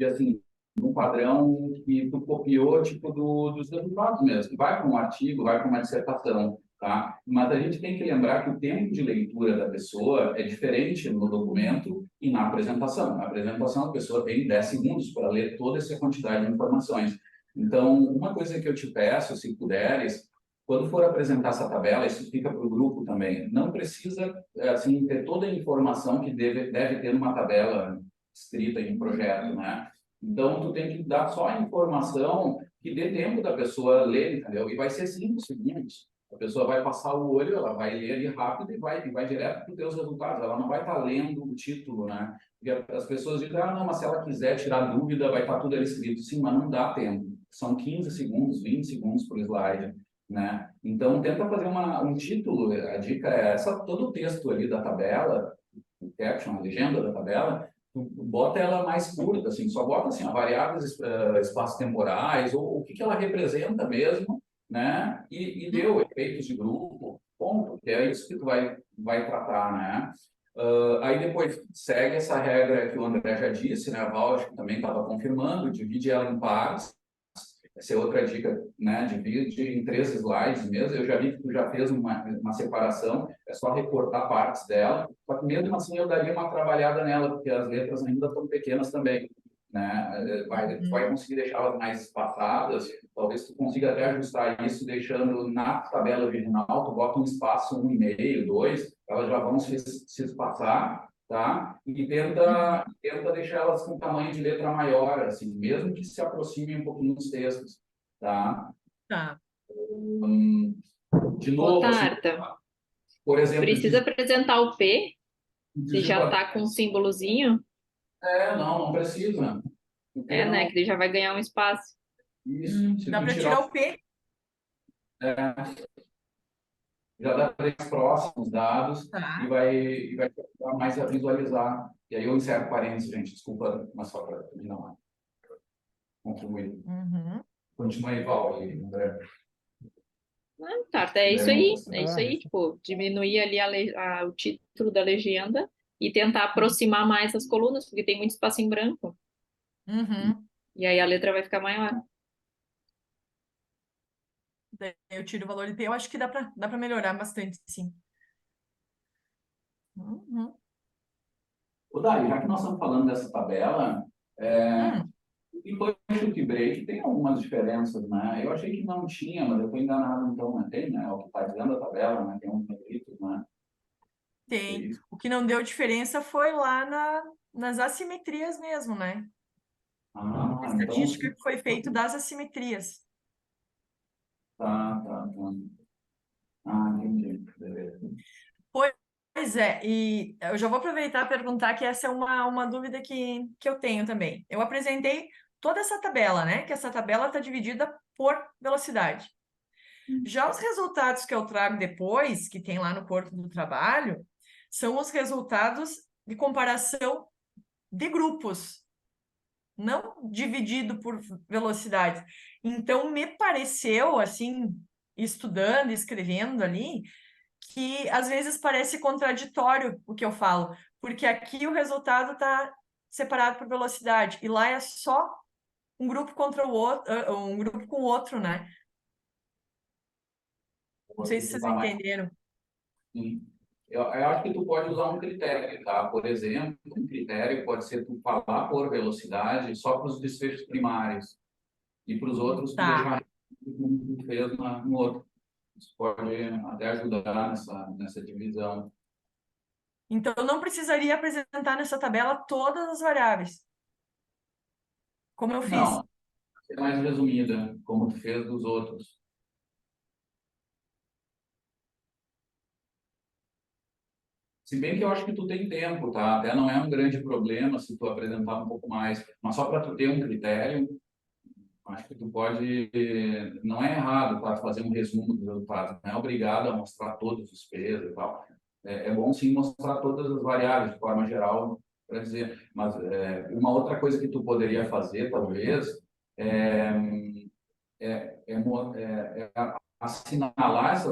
assim, um padrão que tu copiou, tipo, dos resultados mesmo, que vai para um artigo, vai para uma dissertação, tá? Mas a gente tem que lembrar que o tempo de leitura da pessoa é diferente no documento e na apresentação. Na apresentação, a pessoa tem 10 segundos para ler toda essa quantidade de informações. Então, uma coisa que eu te peço, se puderes, quando for apresentar essa tabela, isso fica para o grupo também. Não precisa, assim, ter toda a informação que deve ter numa tabela escrita em um projeto, né? Então, tu tem que dar só a informação que dê tempo da pessoa ler, entendeu? E vai ser 5 segundos. A pessoa vai passar o olho, ela vai ler ali rápido e vai direto para os teus resultados. Ela não vai estar lendo o título, né? Porque as pessoas dizem, não, mas se ela quiser tirar dúvida, vai estar tudo ali escrito. Sim, mas não dá tempo. São 15 segundos, 20 segundos por slide, né? Então, tenta fazer um título. A dica é essa, todo o texto ali da tabela, o caption, a legenda da tabela, bota ela mais curta, assim, só bota assim, variáveis espaços temporais, ou o que ela representa mesmo, né? E deu efeitos de grupo, ponto, que é isso que tu vai tratar, né? Aí depois segue essa regra que o André já disse, né? A Val acho que também estava confirmando, divide ela em pares. Essa é outra dica, né? Divide em 3 slides mesmo. Eu já vi que tu já fez uma separação, é só recortar partes dela. Só que mesmo assim eu daria uma trabalhada nela, porque as letras ainda estão pequenas também, né? Tu vai conseguir deixá-las mais espaçadas. Talvez tu consiga até ajustar isso deixando na tabela original, tu bota um espaço 1,5, 2, elas já vão se espaçar, tá? E tenta deixar elas com tamanho de letra maior, assim, mesmo que se aproximem um pouquinho dos textos, tá? Tá. De Ô, novo, assim, Tarta, por exemplo... precisa apresentar o P, se já tá... tá com um símbolozinho, não precisa. né, que ele já vai ganhar um espaço. Isso, se Dá tu para tirar tirar o P. já dá para ir próximos dados Tá. e vai ficar mais a visualizar. E aí eu encerro parênteses, gente, desculpa, mas só para terminar. Contribuir. Continua aí, Val, e André. Tarta, é isso aí, Ah, tipo, diminuir ali o título da legenda e tentar aproximar mais as colunas, porque tem muito espaço em branco. E aí a letra vai ficar maior. Daí eu tiro o valor de P. Eu acho que dá para melhorar bastante, sim. Ô, Dai, já que nós estamos falando dessa tabela, em push e break tem algumas diferenças, né? Eu achei que não tinha, mas eu estou enganado, então, né? Tem, né? É o que está dizendo a tabela, né? Tem uns negritos, né? Tem. O que não deu diferença foi lá nas assimetrias mesmo, né? Ah, A então... estatística que foi feita das assimetrias. Tá. Ah, entendi. Beleza. Pois é, e eu já vou aproveitar e perguntar que essa é uma dúvida que eu tenho também. Eu apresentei toda essa tabela, né? Que essa tabela está dividida por velocidade. Já os resultados que eu trago depois, que tem lá no corpo do trabalho, são os resultados de comparação de grupos, não dividido por velocidade. Então, me pareceu, assim, estudando, escrevendo ali, que às vezes parece contraditório o que eu falo, porque aqui o resultado está separado por velocidade, e lá é só um grupo contra o outro, um grupo com o outro, né? Não sei se vocês entenderam. Sim. Eu acho que tu pode usar um critério, tá? Por exemplo, um critério pode ser tu falar por velocidade só para os desfechos primários, E para os outros, tu Tá. deixar como tu fez no outro. Isso pode até ajudar nessa divisão. Então, eu não precisaria apresentar nessa tabela todas as variáveis, como eu fiz. Não, é mais resumida, como tu fez dos outros. Se bem que eu acho que tu tem tempo, tá? Até não é um grande problema se tu apresentar um pouco mais, mas só para tu ter um critério, acho que tu pode, não é errado, tá? Fazer um resumo dos resultados, não é obrigado a mostrar todos os pesos e tal. É bom sim mostrar todas as variáveis de forma geral, para dizer, mas uma outra coisa que tu poderia fazer, talvez, é, assinalar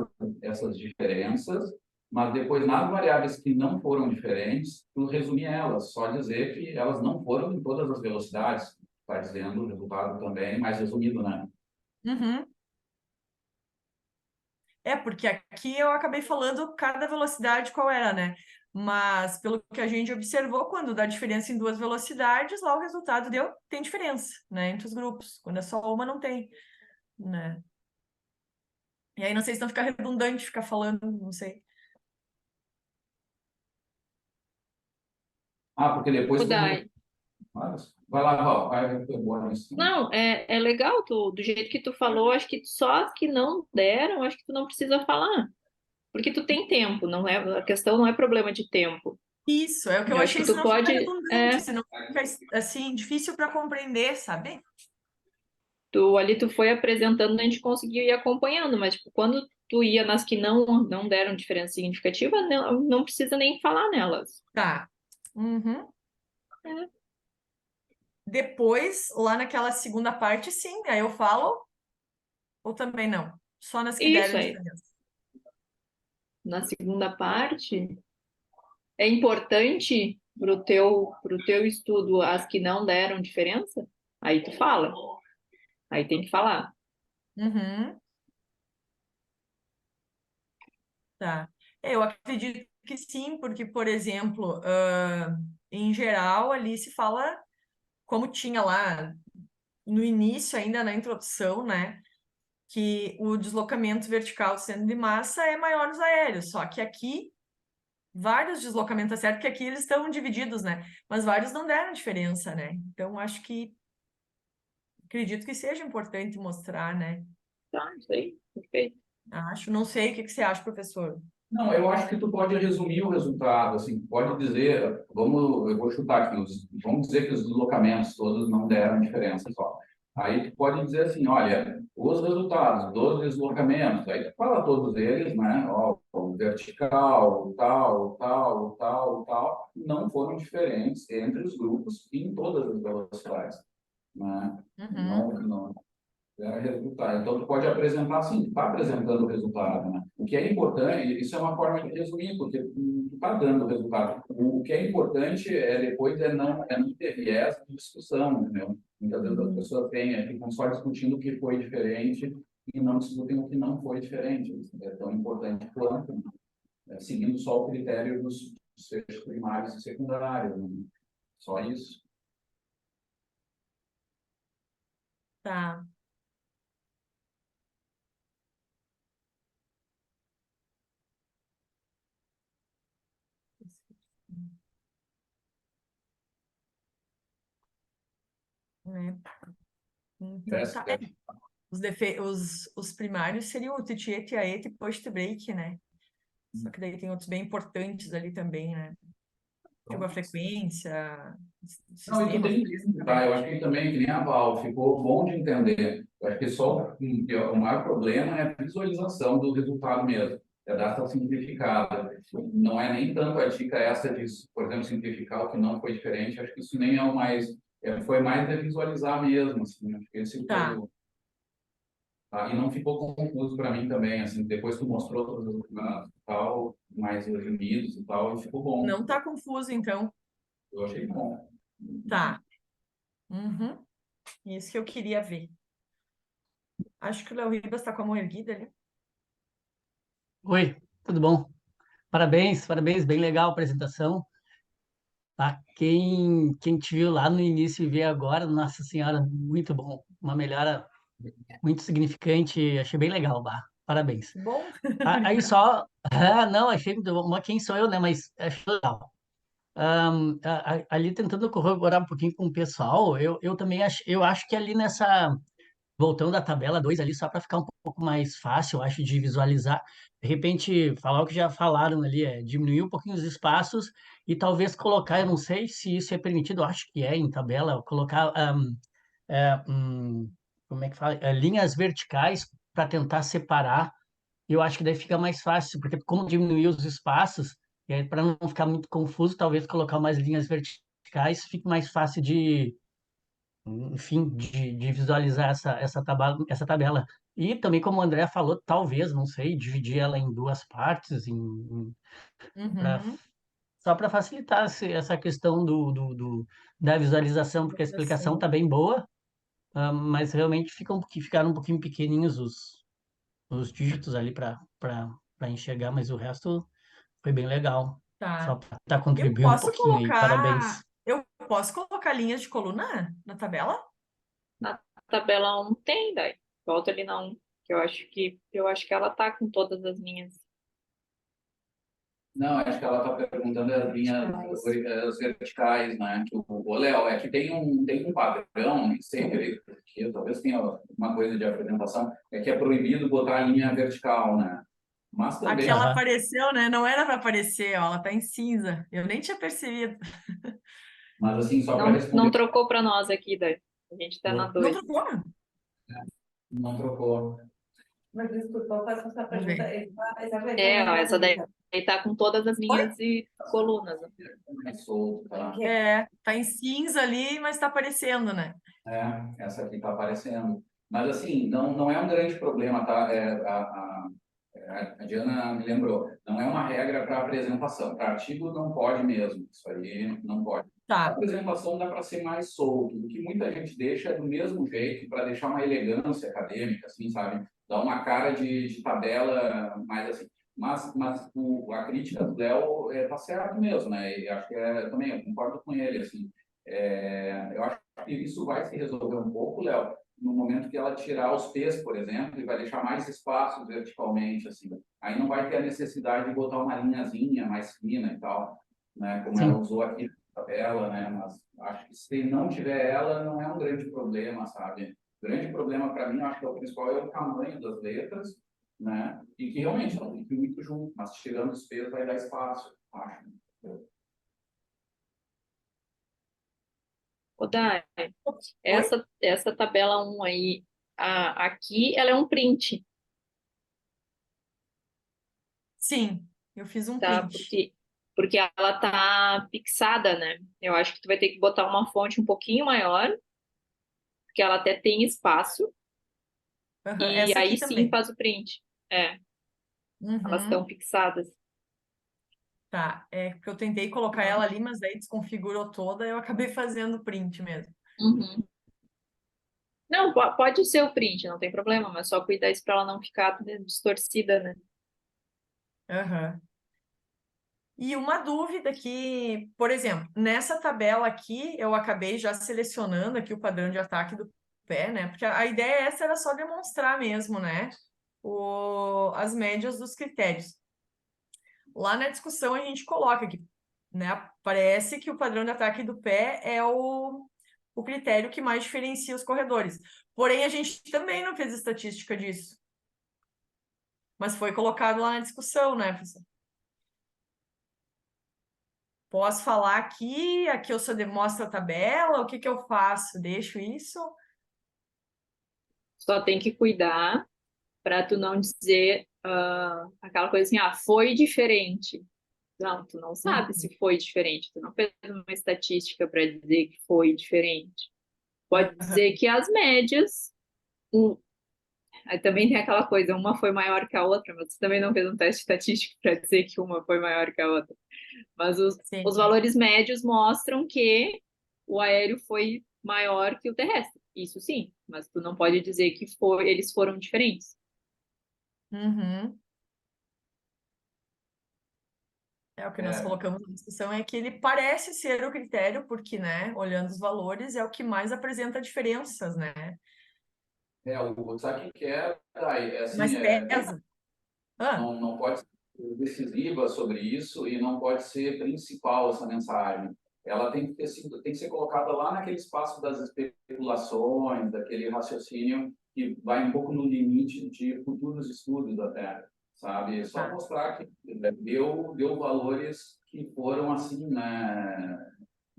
essas diferenças, mas depois, nas variáveis que não foram diferentes, tu resumir elas, só dizer que elas não foram em todas as velocidades, está dizendo o resultado também, mais resumido, né? Uhum. Porque aqui eu acabei falando cada velocidade qual era, né? Mas pelo que a gente observou, quando dá diferença em duas velocidades, lá o resultado tem diferença, né? Entre os grupos. Quando é só uma, não tem, né? E aí não sei se não fica redundante ficar falando, não sei. Ah, porque depois tu... Dai. Vai lá, Val, vai, foi embora isso. Não, é legal, do jeito que tu falou, acho que só as que não deram, acho que tu não precisa falar. Porque tu tem tempo, não é, a questão não é problema de tempo. Isso, é o que eu Eu acho que achei, tu senão fica pode, redundante, senão fica assim, difícil para compreender, sabe? tu foi apresentando, a gente conseguiu ir acompanhando, mas tipo, quando tu ia nas que não deram diferença significativa, não precisa nem falar nelas. Tá. Uhum. É. Depois, lá naquela segunda parte, sim, aí eu falo, ou também não? Só nas que Isso deram aí. diferença. Na segunda parte, é importante pro teu estudo as que não deram diferença? Aí tu fala. Aí tem que falar. Uhum. Tá. Eu acredito que sim, porque, por exemplo, em geral, ali se fala, como tinha lá no início, ainda na introdução, né, que o deslocamento vertical do centro de massa é maior nos aéreos, só que aqui, vários deslocamentos, é certo que aqui eles estão divididos, né, mas vários não deram diferença, né, então acredito que seja importante mostrar, né, Tá, isso aí. Perfeito. não sei, o que que você acha, professor? Não, eu acho que tu pode resumir o resultado, assim, pode dizer, eu vou chutar aqui, vamos dizer que os deslocamentos todos não deram diferença só. Aí tu pode dizer assim, olha, os resultados dos deslocamentos, aí tu fala todos eles, né, ó, o vertical, o tal, o tal, o tal, o tal, não foram diferentes entre os grupos em todas as velocidades, né? Uhum. Não, resultado. Então, tu pode apresentar assim, está apresentando o resultado, né? O que é importante, isso é uma forma de resumir, porque tu está dando o resultado. O que é importante depois não ter viés de discussão, entendeu? Muitas vezes as pessoas ficam só discutindo o que foi diferente e não discutem o que não foi diferente. Isso é tão importante quanto, né? Seguindo só o critério dos fechos primários e secundários, né? Só isso. Tá. Né? Então, Essa tá. é Os primários seriam o Tiet, Aet e Post-Break, né? Só que daí tem outros bem importantes ali também, né? Tipo a frequência, Não, e tu sistema, tem peso que, tá? também. Eu acho que também, que nem a Val, ficou bom de entender. Eu acho que só o maior problema é a visualização do resultado mesmo. É dar essa simplificada. Não é nem tanto a dica essa de, por exemplo, simplificar o que não foi diferente. Acho que isso nem é o mais... foi mais de visualizar mesmo, assim. Acho que esse foi Tá. o... Tá? E não ficou confuso para mim também, assim. Depois tu mostrou todos os resultados e tal, mais resumidos e tal, e ficou bom. Não tá confuso, então. Eu achei bom. Tá. Uhum. Isso que eu queria ver. Acho que o Léo Ribas está com a mão erguida ali. Oi, tudo bom? Parabéns, parabéns, bem legal a apresentação. Tá? Quem te viu lá no início e vê agora, nossa senhora, muito bom. Uma melhora muito significante, achei bem legal, bah. Parabéns. Que bom. Aí só, não, achei muito bom. Mas quem sou eu, né? Mas achei legal. Ali tentando corroborar um pouquinho com o pessoal, eu também eu acho que ali nessa, voltando à tabela 2 ali, só para ficar um pouco mais fácil, eu acho, de visualizar, de repente, falar o que já falaram ali, diminuir um pouquinho os espaços e talvez colocar, eu não sei se isso é permitido, eu acho que é em tabela, colocar, é, um, como é que fala? Linhas verticais para tentar separar. Eu acho que daí fica mais fácil, porque como diminuir os espaços, e aí para não ficar muito confuso, talvez colocar umas linhas verticais fique mais fácil de, enfim, de visualizar essa tabela. E também, como o André falou, talvez, não sei, dividir ela em duas partes, pra, Uhum. só para facilitar essa questão da visualização, porque a explicação Assim. está bem boa, mas realmente ficaram um pouquinho pequenininhos os dígitos ali para enxergar, mas o resto foi bem legal. Só Tá. para estar contribuindo um pouquinho aí. Parabéns. Eu posso colocar linhas de coluna na tabela? Na tabela 1 tem, daí. Volta ali na 1, que eu acho que ela tá com todas as linhas. Não, acho que ela está perguntando as linhas as verticais, né? Que o Léo, é que tem um padrão, nem sei direito porque talvez tenha uma coisa de apresentação, é que é proibido botar a linha vertical, né? Mas Aqui também, ela Aham. apareceu, né? Não era para aparecer, ó, ela tá em cinza. Eu nem tinha percebido. mas assim, só para Não responder, trocou para nós aqui, daí. A gente tá na Não 2. trocou? não trocou. Mas desculpa, eu faço essa Vamos pergunta. ver. É, ó, essa daí Exatamente. tá com todas as Oi? linhas e colunas. Ó. É solto, tá? É, tá em cinza ali, mas tá aparecendo, né? Essa aqui está aparecendo. Mas assim, não é um grande problema, tá? A Diana me lembrou, não é uma regra para apresentação. Para artigo não pode mesmo, isso aí não pode. A Tá, apresentação dá para ser mais solto, o que muita gente deixa do mesmo jeito, para deixar uma elegância acadêmica, assim, sabe? Dá uma cara de tabela mais assim. Mas a crítica do Léo tá certo mesmo, né? E acho que também, eu concordo com ele, assim. Eu acho que isso vai se resolver um pouco, Léo, no momento que ela tirar os P's, por exemplo, e vai deixar mais espaço verticalmente, assim. Aí não vai ter a necessidade de botar uma linhazinha mais fina e tal, né? Como ela Sim. usou aqui na tabela, né? Mas acho que se não tiver ela, não é um grande problema, sabe? O grande problema para mim, acho que é o principal, é o tamanho das letras, né? E que realmente não fique muito junto, mas tirando os P's vai dar espaço, acho. Ô, Dai, oi? essa tabela 1 aí, aqui, ela é um print, Sim, eu fiz um tá? print. Porque ela tá fixada, né? Eu acho que tu vai ter que botar uma fonte um pouquinho maior, porque ela até tem espaço, Aham, e essa aqui aí sim também. faz o print. É, elas estão Uhum. fixadas. Tá, é porque eu tentei colocar ela ali, mas daí desconfigurou toda, eu acabei fazendo o print mesmo. Uhum. Não, pode ser o print, não tem problema, mas só cuidar isso para ela não ficar distorcida, né? Aham. E uma dúvida que, por exemplo, nessa tabela aqui, eu acabei já selecionando aqui o padrão de ataque do pé, né? Porque a ideia essa era só demonstrar mesmo, né? As médias dos critérios. Lá na discussão a gente coloca aqui, né? Parece que o padrão de ataque do pé é o critério que mais diferencia os corredores. Porém, a gente também não fez estatística disso. Mas foi colocado lá na discussão, né, professor? Posso falar aqui eu só demonstro a tabela, o que que eu faço? Deixo isso? Só tem que cuidar para tu não dizer aquela coisa assim, foi diferente. Não, tu não sabe se foi diferente, tu não fez uma estatística para dizer que foi diferente. Pode Aham. dizer que as médias, aí também tem aquela coisa, uma foi maior que a outra, mas você também não fez um teste estatístico para dizer que uma foi maior que a outra. Mas os Sim. valores médios mostram que o aéreo foi maior que o terrestre. Isso sim, mas tu não pode dizer que eles foram diferentes. Uhum. É, o que nós É. colocamos na discussão é que ele parece ser o critério, porque, né, olhando os valores, é o que mais apresenta diferenças, né? Sabe o que é? Dai? É Mas assim, pesa. Ah, não pode ser decisiva sobre isso e não pode ser principal essa mensagem. Ela tem que ser colocada lá naquele espaço das especulações, daquele raciocínio que vai um pouco no limite de futuros estudos até, sabe? Só tá. mostrar que deu valores que foram assim, né,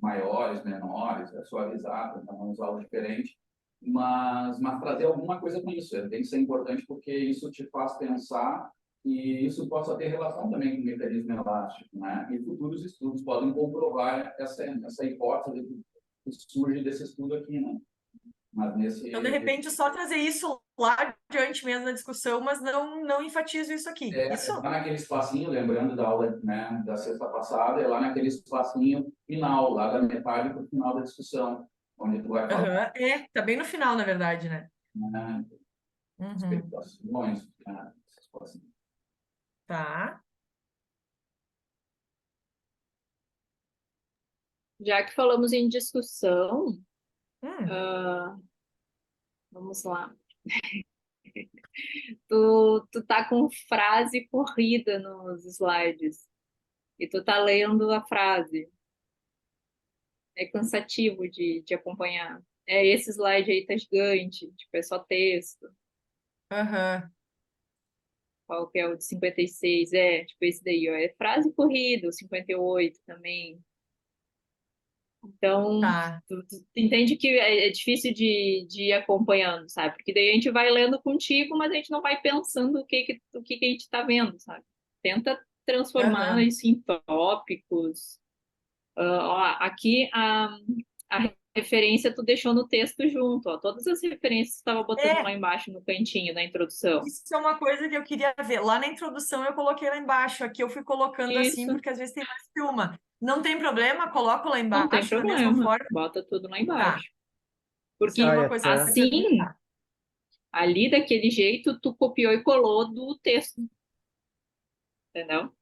maiores, menores, suavizar, tentar usar algo diferente, mas trazer alguma coisa com isso. Tem que ser importante porque isso te faz pensar e isso possa ter relação também com o mecanismo elástico, né? E futuros estudos podem comprovar essa hipótese que surge desse estudo aqui, né? Mas Então, de repente, só trazer isso lá adiante mesmo na discussão, mas não enfatizo isso aqui. Isso? lá naquele espacinho, lembrando da aula, né, da sexta passada, é lá naquele espacinho final, lá da metade para o final da discussão, onde tu vai falar, Aham. É, tá bem no final, na verdade, né? né, Uhum. especulações, né, essas coisas assim. Tá. Já que falamos em discussão, Hum, vamos lá. Tu tá com frase corrida nos slides e tu tá lendo a frase. É cansativo de acompanhar. É, esse slide aí tá gigante, tipo, é só texto. aham. Qual que é o de 56? É, tipo, esse daí, ó, é frase corrida, o 58 também. Então, Tá. tu entende que é difícil de ir acompanhando, sabe? Porque daí a gente vai lendo contigo, mas a gente não vai pensando o que a gente está vendo, sabe? Tenta transformar Aham. isso em tópicos. Ó, aqui a referência tu deixou no texto junto, ó. Todas as referências tu estava botando lá É, embaixo no cantinho da introdução. isso é uma coisa que eu queria ver. Lá na introdução eu coloquei lá embaixo. Aqui eu fui colocando assim, Isso, porque às vezes tem mais que uma. Não tem problema, coloco lá não tem embaixo da mesma problema. forma. Bota tudo lá Tá. embaixo. Isso era Porque Ah, e uma coisa que eu até, queria assim, perguntar. ali daquele jeito, tu copiou e colou do texto, entendeu?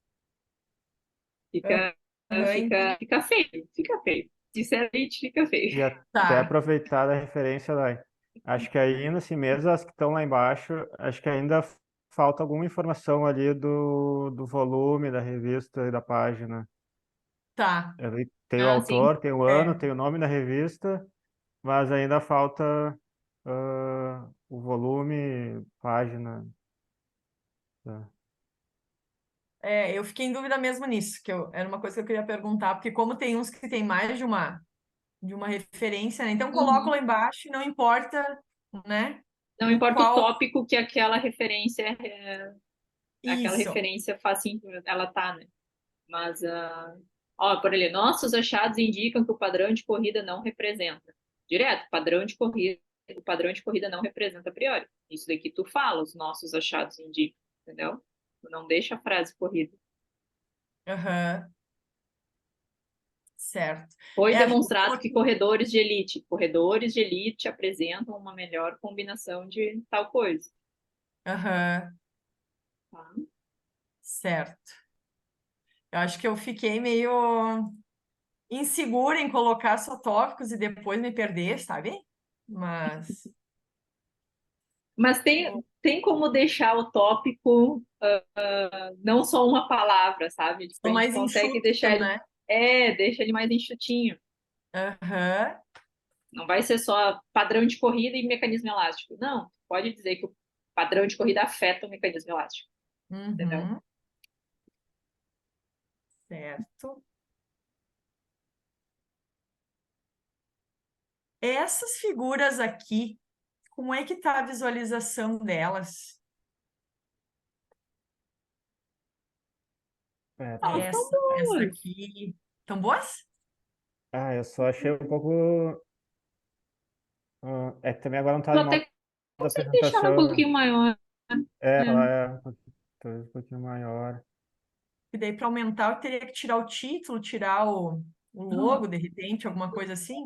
Fica, Aham, entendi. fica feio, fica feio. Sinceramente, fica feio. e até Tá. aproveitar da referência, Dai. Acho que ainda, assim, mesmo as que estão lá embaixo, acho que ainda falta alguma informação ali do volume da revista e da página. Tá. Ali tem o Ah, sim. autor, tem o ano, É. tem o nome da revista, mas ainda falta o volume, página. Tá. É, eu fiquei em dúvida mesmo nisso, era uma coisa que eu queria perguntar, porque como tem uns que tem mais de uma referência, né? Então coloco Uhum. lá embaixo, não importa, né? Não importa o Qual tópico que aquela isso. referência faz, assim, ela tá, né? Mas, ó, por ali, nossos achados indicam que o padrão de corrida não representa. Direto, o padrão de corrida não representa a priori. Isso daqui tu fala, os nossos achados indicam, entendeu? Tu não deixa a frase corrida. Aham, certo. Foi É, aqui eu demonstrado que coloquei. corredores de elite apresentam uma melhor combinação de tal coisa. Aham, Tá? certo. Eu acho que eu fiquei meio insegura em colocar só tópicos e depois me perder, sabe? Mas Mas tem como deixar o tópico não só uma palavra, sabe? Tipo, a sou gente mais consegue enxuto, deixar ele, né? deixa ele mais enxutinho. Aham, Não vai ser só padrão de corrida e mecanismo elástico. Não, pode dizer que o padrão de corrida afeta o mecanismo elástico, entendeu? uhum, certo. Essas figuras aqui, como é que tá a visualização delas? É, Elas são Essa boas. aqui. Tão boas? eu só achei um pouco. É que também agora não está Tu em modo até de consegue deixar ela um apresentação, né? pouquinho maior, Ela né? é talvez um pouquinho maior. E daí, para aumentar, eu teria que tirar o título, tirar o Não, logo, de repente, alguma coisa assim.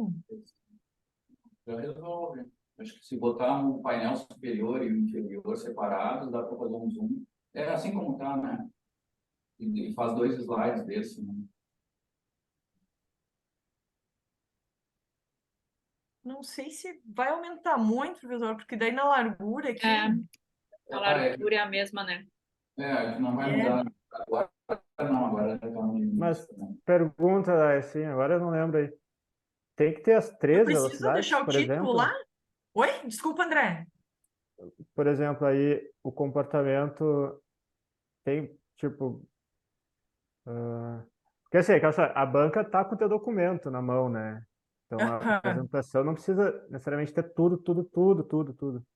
já resolve. Acho que se botar um painel superior e um inferior separados, dá para fazer um zoom. É assim como tá, né? E faz 2 slides desse, né? Não sei se vai aumentar muito, professor, porque daí na largura aqui. É, a Ah, é, largura é a mesma, né? que não vai É. mudar agora, não, agora já tá no limite, Mas né? pergunta, assim, agora eu não lembro aí. Tem que ter as Eu 3 preciso velocidades, deixar o por título exemplo? lá? Oi? Desculpa, André. Por exemplo, aí o comportamento tem, tipo... Porque assim, a banca tá com o teu documento na mão, né? Então a Aham. apresentação não precisa necessariamente ter tudo, tudo, tudo, tudo, tudo.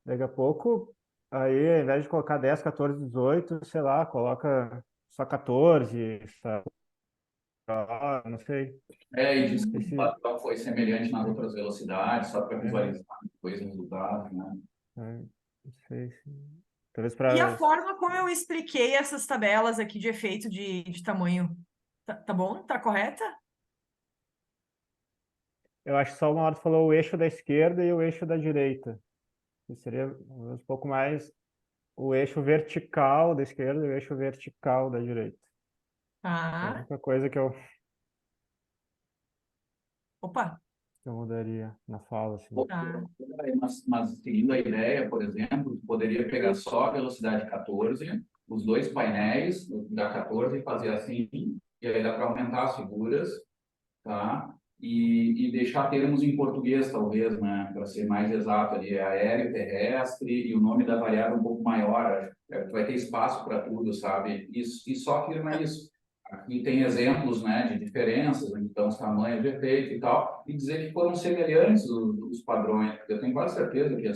Daqui a pouco, aí, ao invés de colocar 10, 14, 18, sei lá, coloca só 14, sabe? Não sei. E diz que o Esse, padrão foi semelhante nas outras velocidades, só para é, visualizar depois o resultado, né? não sei se... Talvez E a para... forma como eu expliquei essas tabelas aqui de efeito de tamanho, tá bom? Tá correta? Eu acho que só uma hora tu falou o eixo da esquerda e o eixo da direita. Que seria um pouco mais o eixo vertical da esquerda e o eixo vertical da direita. É a Tá. única coisa Opa, que eu mudaria na fala, assim. tá. Mas seguindo a ideia, por exemplo, tu poderia pegar só a velocidade 14, os 2 painéis da 14 e fazer assim, e aí dá para aumentar as figuras, tá? E deixar termos em português, talvez, né? Para ser mais exato ali, aéreo, terrestre e o nome da variável um pouco maior. Vai ter espaço para tudo, sabe? E só afirma isso. Aqui tem exemplos, né, de diferenças, então os tamanhos de efeito e tal, e dizer que foram semelhantes os padrões. Eu tenho quase certeza que,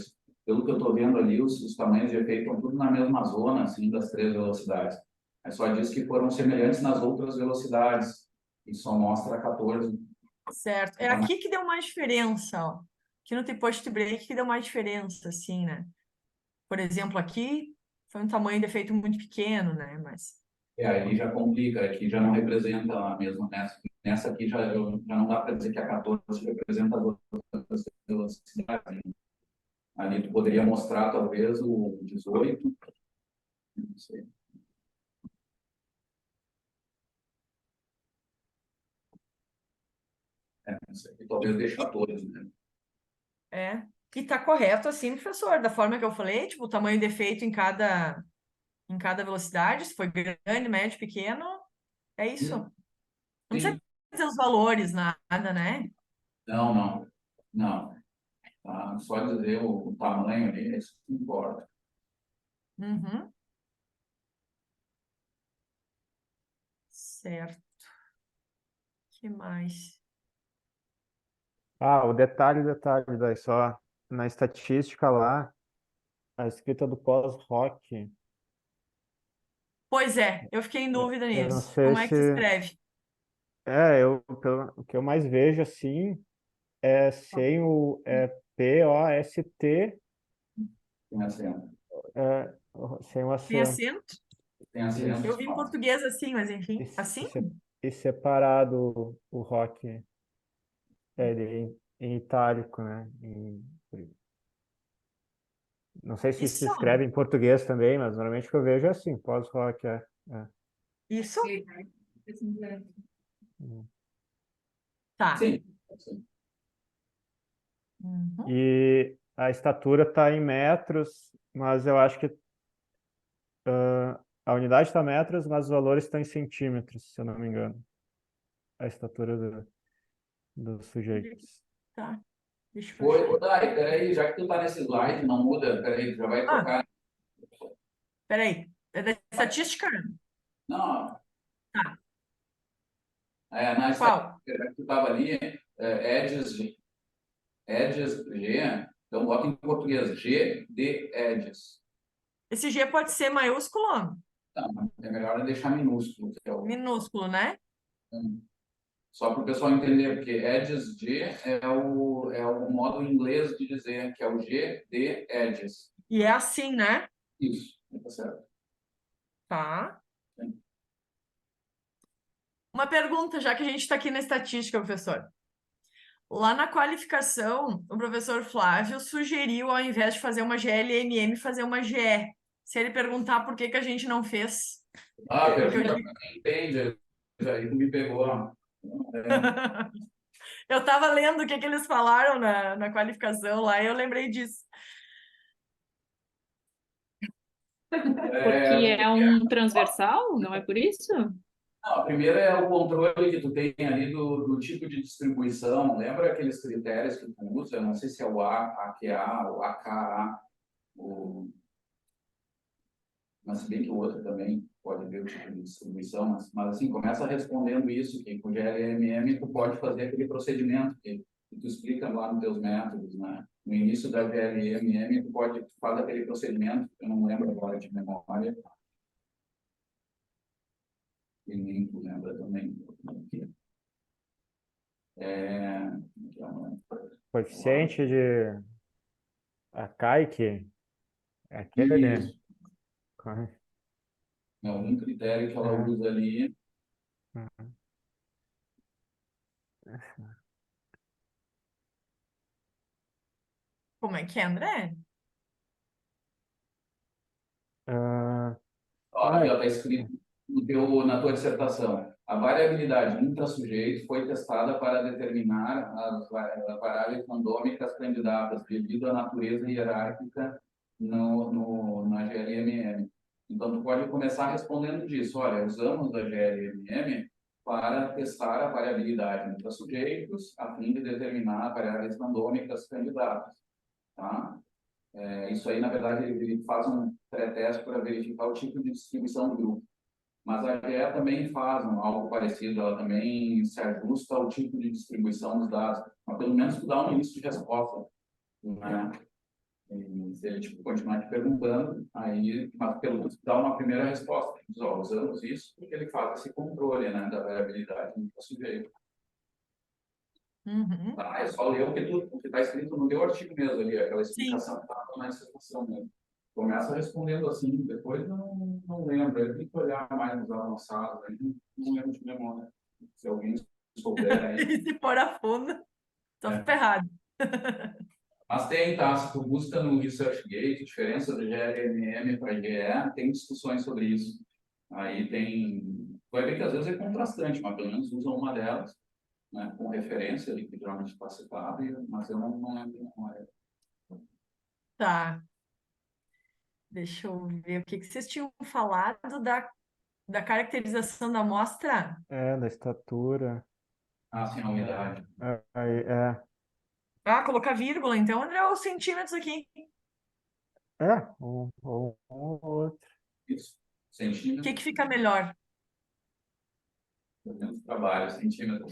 pelo que eu estou vendo ali, os tamanhos de efeito estão tudo na mesma zona, assim, das 3 velocidades. É só diz que foram semelhantes nas outras velocidades, e só mostra 14. Certo. É aqui que deu mais diferença, ó. Aqui no post break que deu mais diferença, assim, né? Por exemplo, aqui foi um tamanho de efeito muito pequeno, né? Mas Aí já complica, aqui já não representa a mesma, nessa aqui já não dá para dizer que a 14 representa as outras velocidades. Ali tu poderia mostrar talvez o 18, não sei. Não sei. E talvez deixar todos, né? é. E tá correto assim, professor, da forma que eu falei, tipo, o tamanho de efeito em cada velocidade, se foi grande, médio, pequeno, é isso. Não precisa Sim. dizer os valores, nada, né? Não. Tá? Só dizer o tamanho ali, é isso que importa. Uhum. Certo. Que mais? O detalhe, daí só na estatística lá, a escrita do pós-rock, Pois é, eu fiquei em dúvida eu não nisso. sei Como é que se se... escreve? O que eu mais vejo, assim, é sem o POST, Tem acento. é, sem o Tem acento. acento? Tem acento. Eu vi em português assim, mas enfim. E, Assim? e separado o rock, em itálico, né? Não sei se se Isso? escreve em português também, mas normalmente o que eu vejo é assim, pós-rock, é. Isso? Hum. Tá. Sim. Uhum. E a estatura está em metros, mas eu acho que a unidade está em metros, mas os valores estão em centímetros, se eu não me engano. A estatura dos sujeitos. Tá. Deixa eu Oi, achar. Dai, peraí, já que tu tá nesse slide, não muda, peraí, tu já vai Ah, trocar. peraí. É da estatística? Não, Tá. na Qual? estatística que tu tava ali, edges G, então bota em português, G de edges. Esse G pode ser maiúsculo? Não, é melhor deixar minúsculo, que é Minúsculo, né? só para o pessoal entender, porque edges G é o modo inglês de dizer, que é o G de edges. E é assim, né? Isso, tá certo. Tá. Sim. Uma pergunta, já que a gente está aqui na estatística, professor. Lá na qualificação, o professor Flávio sugeriu, ao invés de fazer uma GLMM, fazer uma GE. Se ele perguntar por que que a gente não fez. Ah, Porque eu pergunta digo- para quem entende. Aí tu me pegou. É, Eu estava lendo o que que eles falaram na qualificação lá e eu lembrei disso. Porque é um transversal, não é por isso? não, a primeira é o controle que tu tem ali do tipo de distribuição. Lembra aqueles critérios que tu usa? Não sei se é o AQA, o AKA, o... mas se bem que o outro também pode ver o tipo de distribuição, mas assim, começa respondendo isso, que com GLMM tu pode fazer aquele procedimento que tu explica lá nos teus métodos, né? No início da GLMM tu faz aquele procedimento, eu não lembro agora de memória, e nem tu lembra também. É, então, Coeficiente de Akaike, é aquele. isso. É um critério que ela É. usa ali. Como é que é, André? Ah, Ó, aqui está escrito na tua dissertação. A variabilidade intrassujeito foi testada para determinar as variáveis randômicas candidatas devido à natureza hierárquica na GLMM. Então, tu pode começar respondendo disso. Olha, usamos a GLMM para testar a variabilidade intrasujeitos a fim de determinar variáveis randômicas candidatas. Tá? Isso aí, na verdade, ele faz um pré-teste para verificar o tipo de distribuição do grupo. Mas a GE também faz algo parecido, ela também se ajusta ao tipo de distribuição dos dados. Mas pelo menos tu dá um início de resposta, né? E se ele tipo, continuar te perguntando, aí, mas pelo menos tu dá uma primeira resposta. Diz, ó, usamos isso porque ele faz esse controle, né, da variabilidade do sujeito. Uhum. Tá, é só ler o que está escrito no teu artigo mesmo ali, aquela explicação que está na dissertação mesmo. Começa respondendo assim, depois não lembro, eu tenho que olhar mais nos avançados, aí não lembro de memória. Se alguém souber aí. E se for a fundo, tô É. ferrado. Mas tem, tá? Se tu busca no ResearchGate, diferença do GLMM para GE, tem discussões sobre isso. Aí tem. Vai ver que às vezes é contrastante, mas pelo menos usam uma delas, né, com referência ali, que geralmente está citado, mas eu não lembro de memória. Tá. Deixa eu ver o que que vocês tinham falado da caracterização da amostra. da estatura. Ah, sim, a umidade. Aí, Ah, colocar vírgula, então, André, os centímetros aqui. um ou outro. Isso. O Centímetro, que fica melhor? pelo menos trabalho, centímetro.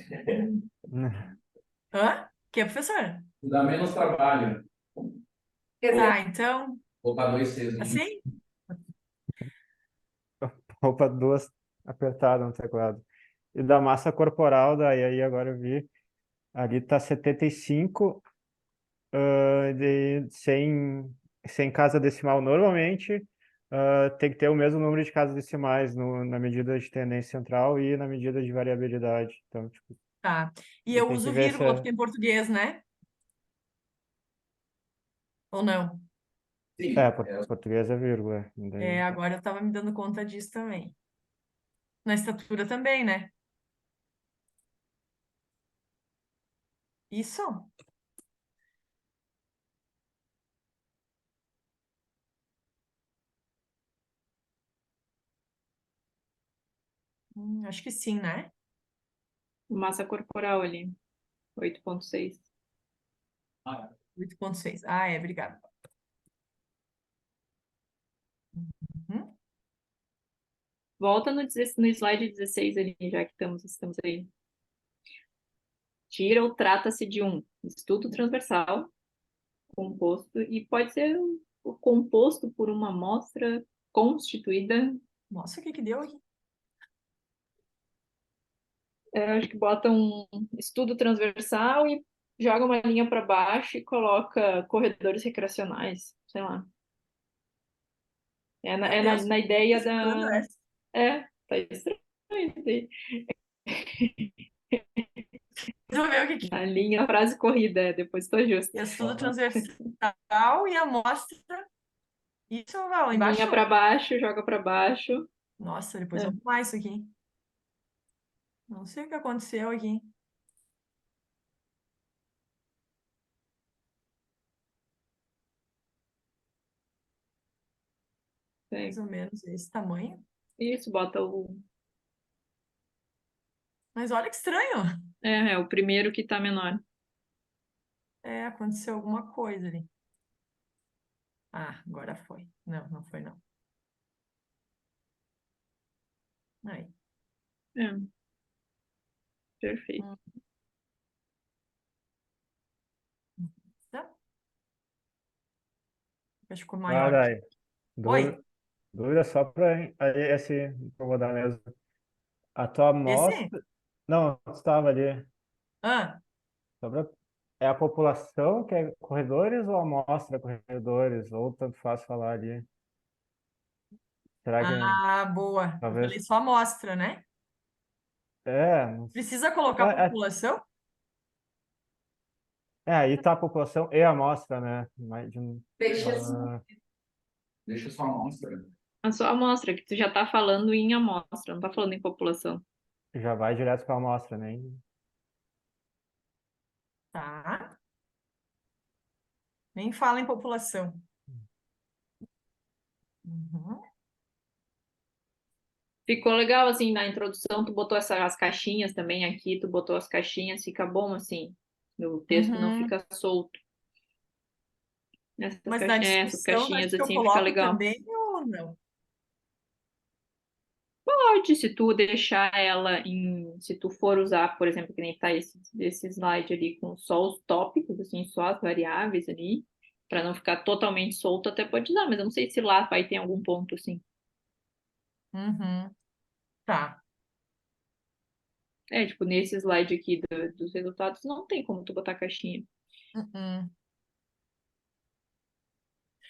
Hã? Que é, professor? Dá menos trabalho. Ah, então, Vou para 2 Cs. assim? Roupa duas apertadas no teclado. E da massa corporal, daí aí agora eu vi, ali tá 75, sem casa decimal. Normalmente, tem que ter o mesmo número de casas decimais na medida de tendência central e na medida de variabilidade. Então, tipo, Tá. E e eu tem que uso ver vírgula se porque é em português, né? Ou não? Sim, português é vírgula. Daí, Agora eu tava me dando conta disso também. Na estatura também, né? Isso? Acho que sim, né? Massa corporal ali, 8,6. 8,6. Ah, obrigada. Uhum. Volta no slide 16 ali, já que estamos aí. Tira ou trata-se de um estudo transversal, composto, e pode ser composto por uma amostra constituída. Nossa, o que que deu aqui? Acho que bota um estudo transversal e joga uma linha para baixo e coloca corredores recreacionais, sei lá. Na ideia Estranho da. essa. Tá estranho. Deixa eu ver o que que Na linha, frase corrida, depois tô justa. estudo transversal e amostra. Isso, Val, embaixo? Linha para baixo, joga para baixo. Nossa, depois É. eu vou arrumar isso aqui. Não sei o que aconteceu aqui. Mais ou menos esse tamanho. Isso, bota o. Mas olha que estranho. É o primeiro que tá menor. É, aconteceu alguma coisa ali. Ah, agora foi. Não, não foi não. Aí. É. Perfeito. Tá? Acho que ficou Ah, maior. daí. Oi, Dúvida só para esse incomodar mesmo. A tua esse? amostra. Não, estava ali. Ah, É a população que é corredores ou a amostra corredores? Ou tanto faz falar ali. Será que boa. Eu talvez. falei só amostra, né? É, não sei. Precisa colocar população? Aí tá a população e a amostra, né? Mais de um- Deixa assim. Deixa só a amostra. A sua amostra, que tu já tá falando em amostra, não tá falando em população. já vai direto para a amostra, né? Tá. Nem fala em população. Uhum. Ficou legal, assim, na introdução, tu botou as caixinhas também aqui, tu botou as caixinhas, fica bom, assim. O texto não Uhum. fica solto. Mas na Essas descrição, caixinhas, acho que eu assim, fica coloco legal. também ou não? Pode, se tu deixar ela em... Se tu for usar, por exemplo, que nem tá esse slide ali com só os tópicos, assim, só as variáveis ali, para não ficar totalmente solto, até pode usar, mas eu não sei se lá vai ter algum ponto, assim. Uhum. Tá. É, tipo, nesse slide aqui dos resultados, não tem como tu botar caixinha. Uhum.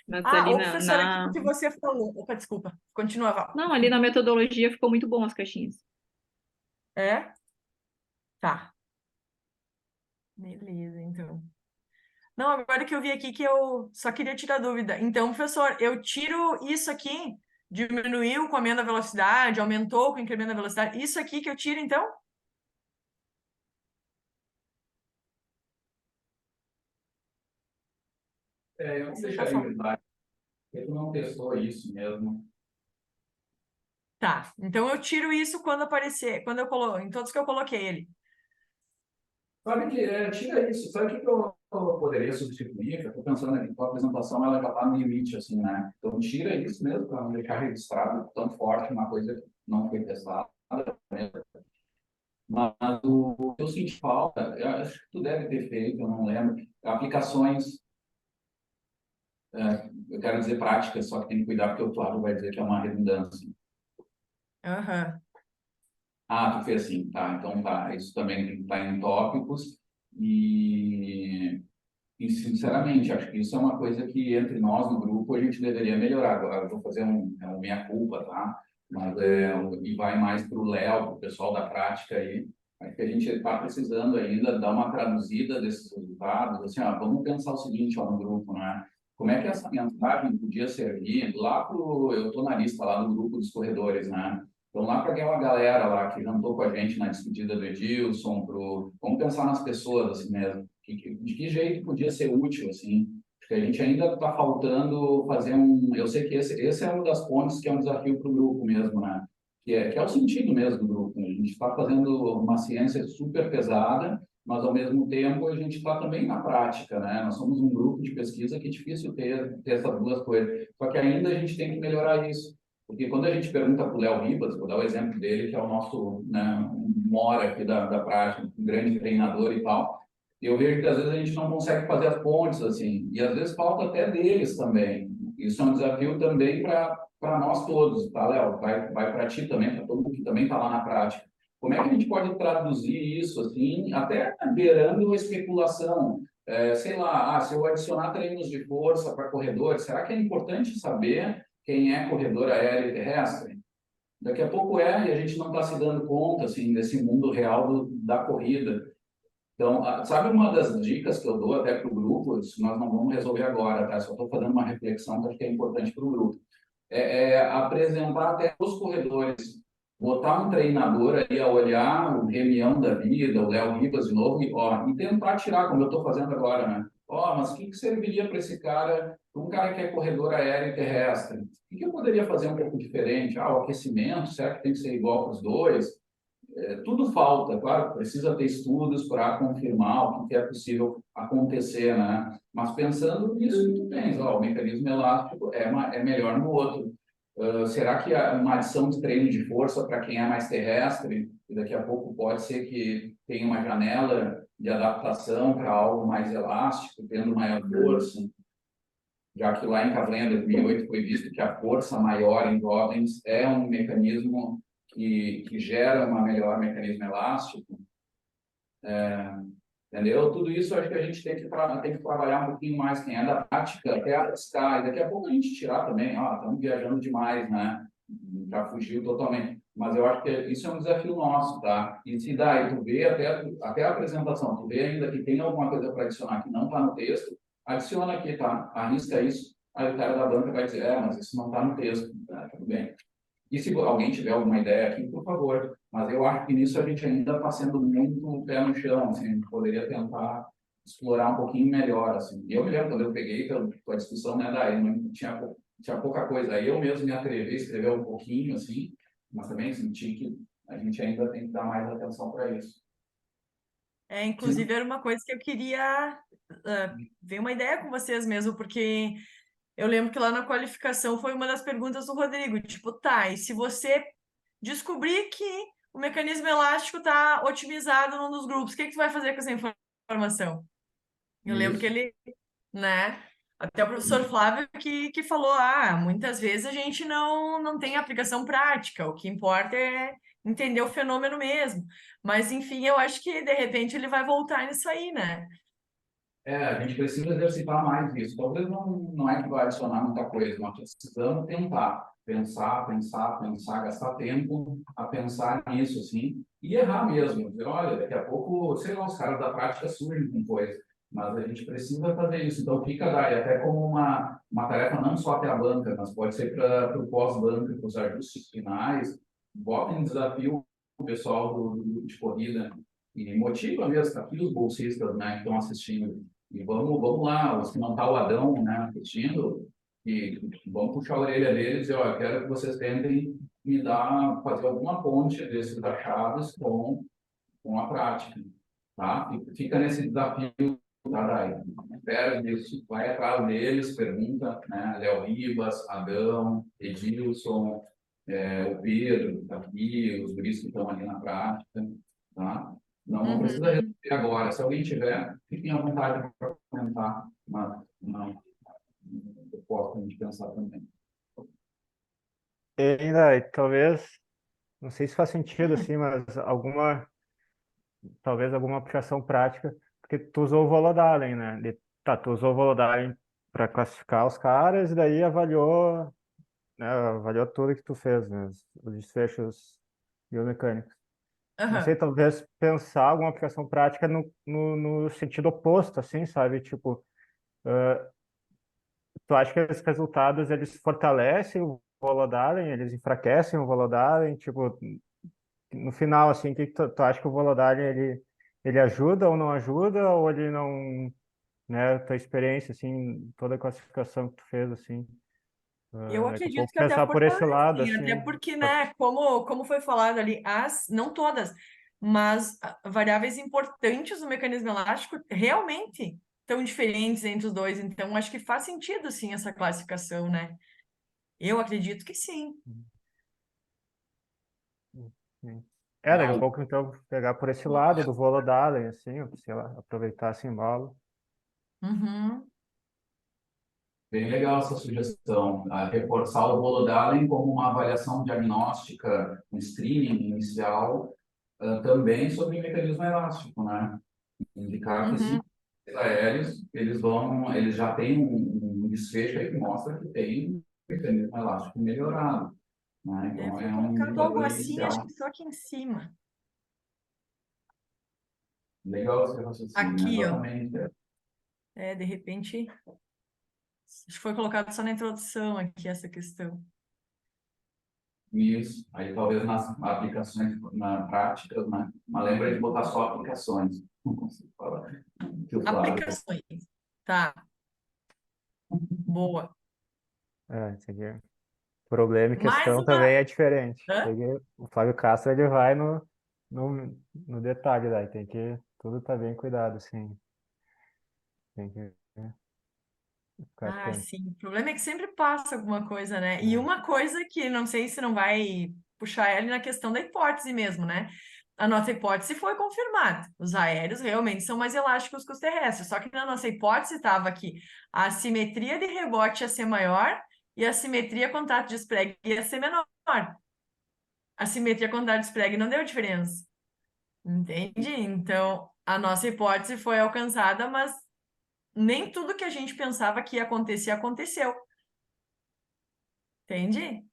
Mas Ah, ali ô professora, aquilo que você falou. Opa, desculpa. Continua, Val. Não, ali na metodologia ficou muito bom as caixinhas. É? Tá. Beleza, então. Não, agora que eu vi aqui que eu só queria tirar dúvida. Então, professor, eu tiro isso aqui, diminuiu com aumento da velocidade, aumentou com incremento da velocidade. Isso aqui que eu tiro, então? Eu não Você tá deixaria falando. verdade, porque tu não testou isso mesmo. Tá. Então eu tiro isso quando aparecer, quando eu coloco, em todos que eu coloquei ele. Sabe que, tira isso, sabe o que eu poderia substituir? Eu estou pensando aqui, a apresentação ela já está no limite, assim, né? Então tira isso mesmo, para não deixar registrado tão forte uma coisa que não foi testada. Mas o que eu senti falta, eu acho que tu deve ter feito, eu não lembro, aplicações, eu quero dizer práticas, só que tem que cuidar porque o Flávio vai dizer que é uma redundância. Aham. Ah, tu fez assim, tá, então tá, isso também tem que estar em tópicos e sinceramente, acho que isso é uma coisa que entre nós no grupo a gente deveria melhorar. Agora eu vou fazer um meia-culpa, tá? Mas e vai mais para o Léo, para o pessoal da prática aí. Acho que a gente está precisando ainda dar uma traduzida desses resultados. Assim, vamos pensar o seguinte, no grupo, né? Como é que essa mensagem podia servir lá para eu estou na lista lá do grupo dos corredores, né? Então, lá para aquela galera lá que jantou com a gente na despedida do Edilson, vamos pensar nas pessoas assim mesmo. De que jeito podia ser útil, assim? Porque a gente ainda está faltando fazer um... Eu sei que esse é uma das pontes que é um desafio para o grupo mesmo, né? Que é o sentido mesmo do grupo, né? A gente está fazendo uma ciência super pesada, mas ao mesmo tempo a gente está também na prática, né? Nós somos um grupo de pesquisa que é difícil ter essas duas coisas. Só que ainda a gente tem que melhorar isso. Porque quando a gente pergunta para o Léo Ribas, vou dar o exemplo dele, que é o nosso, né, mora aqui da prática, um grande treinador e tal, eu vejo que às vezes a gente não consegue fazer as pontes, assim, e às vezes falta até deles também. Isso é um desafio também para nós todos, tá, Léo? Vai para ti também, para todo mundo que também está lá na prática. Como é que a gente pode traduzir isso, assim, até beirando especulação? Sei lá, se eu adicionar treinos de força para corredores, será que é importante saber quem é corredor aéreo e terrestre? Daqui a pouco e a gente não está se dando conta, assim, desse mundo real da corrida. Então, sabe uma das dicas que eu dou até para o grupo, isso nós não vamos resolver agora, tá? Só estou fazendo uma reflexão que acho que é importante para o grupo. apresentar até os corredores, botar um treinador aí a olhar o Remião da vida, o Léo Ribas de novo, e tentar tirar, como eu estou fazendo agora, né? Mas o que serviria para esse cara, um cara que é corredor aéreo e terrestre? O que eu poderia fazer um pouco diferente? O aquecimento, será que tem que ser igual para os dois? Tudo falta, claro, precisa ter estudos para confirmar o que é possível acontecer, né? Mas pensando nisso que tu tens, o mecanismo elástico é melhor no outro. Será que uma adição de treino de força para quem é mais terrestre, e daqui a pouco pode ser que tenha uma janela de adaptação para algo mais elástico, tendo maior força? Já que lá em Cavlenha 2008 foi visto que a força maior em jovens é um mecanismo que gera um melhor mecanismo elástico, entendeu? Tudo isso acho que a gente tem que trabalhar um pouquinho mais, quem é da prática, até arriscar, e daqui a pouco a gente tirar também, estamos viajando demais, né? Já fugiu totalmente. Mas eu acho que isso é um desafio nosso, tá? E se daí tu vê até a apresentação, tu vê ainda que tem alguma coisa para adicionar que não está no texto, adiciona aqui, tá? Arrisca isso, aí o cara da banca vai dizer, mas isso não está no texto, tudo bem. E se alguém tiver alguma ideia aqui, por favor. Mas eu acho que nisso a gente ainda está sendo muito pé no chão, assim, a gente poderia tentar explorar um pouquinho melhor, assim. E eu me lembro quando eu peguei a discussão, né, daí não tinha pouca coisa. Aí eu mesmo me atrevi a escrever um pouquinho, assim, mas também senti que a gente ainda tem que dar mais atenção para isso. Inclusive, era uma coisa que eu queria ver uma ideia com vocês mesmo, porque eu lembro que lá na qualificação foi uma das perguntas do Rodrigo, tipo, tá, e se você descobrir que o mecanismo elástico está otimizado num dos grupos, o que tu vai fazer com essa informação? Eu lembro que ele, né, até o professor Flávio que falou, muitas vezes a gente não tem aplicação prática, o que importa é entender o fenômeno mesmo. Mas, enfim, eu acho que, de repente, ele vai voltar nisso aí, né? A gente precisa exercitar mais isso. Talvez não é que vai adicionar muita coisa, mas precisamos tentar pensar, gastar tempo a pensar nisso, assim, e errar mesmo. Dizer, olha, daqui a pouco, sei lá, os caras da prática surgem com coisa, mas a gente precisa fazer isso. Então, fica daí até como uma tarefa não só até a banca, mas pode ser para o pós-banca, para os ajustes finais. Bota em desafio o pessoal de corrida e motiva mesmo, tá aqui os bolsistas, né, que estão assistindo. E vamos lá, os que não tá o Adão, né, assistindo, e vamos puxar a orelha deles e, eu quero que vocês tentem fazer alguma ponte desses achados com a prática, tá? Fica nesse desafio, tá, Dai? Espera isso, vai atrás deles, pergunta, né, Léo Ribas, Adão, Edilson, o Pedro, tá aqui, os guris que estão ali na prática, tá? Não precisa responder agora. Se alguém tiver, fiquem à vontade para comentar uma proposta de pensar também. E ainda, talvez, não sei se faz sentido assim, mas talvez alguma aplicação prática, porque tu usou o Volodalen, né? Tu usou o Volodalen para classificar os caras e daí avaliou, né? Avaliou tudo que tu fez, né? Os desfechos biomecânicos. Não sei, talvez pensar alguma aplicação prática no sentido oposto, assim, sabe? Tipo, tu acha que esses resultados, eles fortalecem o Volodalen, eles enfraquecem o Volodalen? Tipo, no final, assim, o que tu acha que o Volodalen, ele ajuda ou não ajuda? Ou ele não, né? Tua experiência, assim, toda a classificação que tu fez, assim, Eu daqui a acredito pouco que até pensar por esse lado, fortalecem, assim. até porque, né, como foi falado ali, não todas, mas variáveis importantes do mecanismo elástico realmente estão diferentes entre os dois, então acho que faz sentido, sim, essa classificação, né? Eu acredito que sim. Sim. Daqui a pouco, então, pegar por esse lado do Volodalen, assim, sei lá, aproveitar esse embalo. Uhum. Bem legal essa sugestão. Reforçar o Volodalen como uma avaliação diagnóstica, um screening inicial, também sobre o mecanismo elástico, né? Indicar que sim, os aéreos, eles já têm um desfecho aí que mostra que tem um mecanismo elástico melhorado, né? Então, Foi é um colocado algo indicador assim, acho inicial. que só aqui em cima. Legal esse raciocínio, Aqui, ó. exatamente. De repente, acho que foi colocado só na introdução aqui essa questão. Isso. Aí talvez nas aplicações, na prática, né? Mas lembra de botar só aplicações. Não consigo falar. Que o Flávio. Aplicações. Tá, boa. Esse aqui. Problema e Mais questão uma. também é diferente. Hã? O Flávio Castro, ele vai no detalhe daí, tem que tudo tá bem cuidado, assim. Tem que ficar Ah, atento. sim. O problema é que sempre passa alguma coisa, né? E É. uma coisa que não sei se não vai puxar ela na questão da hipótese mesmo, né? A nossa hipótese foi confirmada. Os aéreos realmente são mais elásticos que os terrestres. Só que na nossa hipótese estava que a simetria de rebote ia ser maior e a simetria contato de Sprague ia ser menor. A simetria contato de Sprague não deu diferença. Entende? Então, a nossa hipótese foi alcançada, mas nem tudo que a gente pensava que ia acontecer, aconteceu. Entende?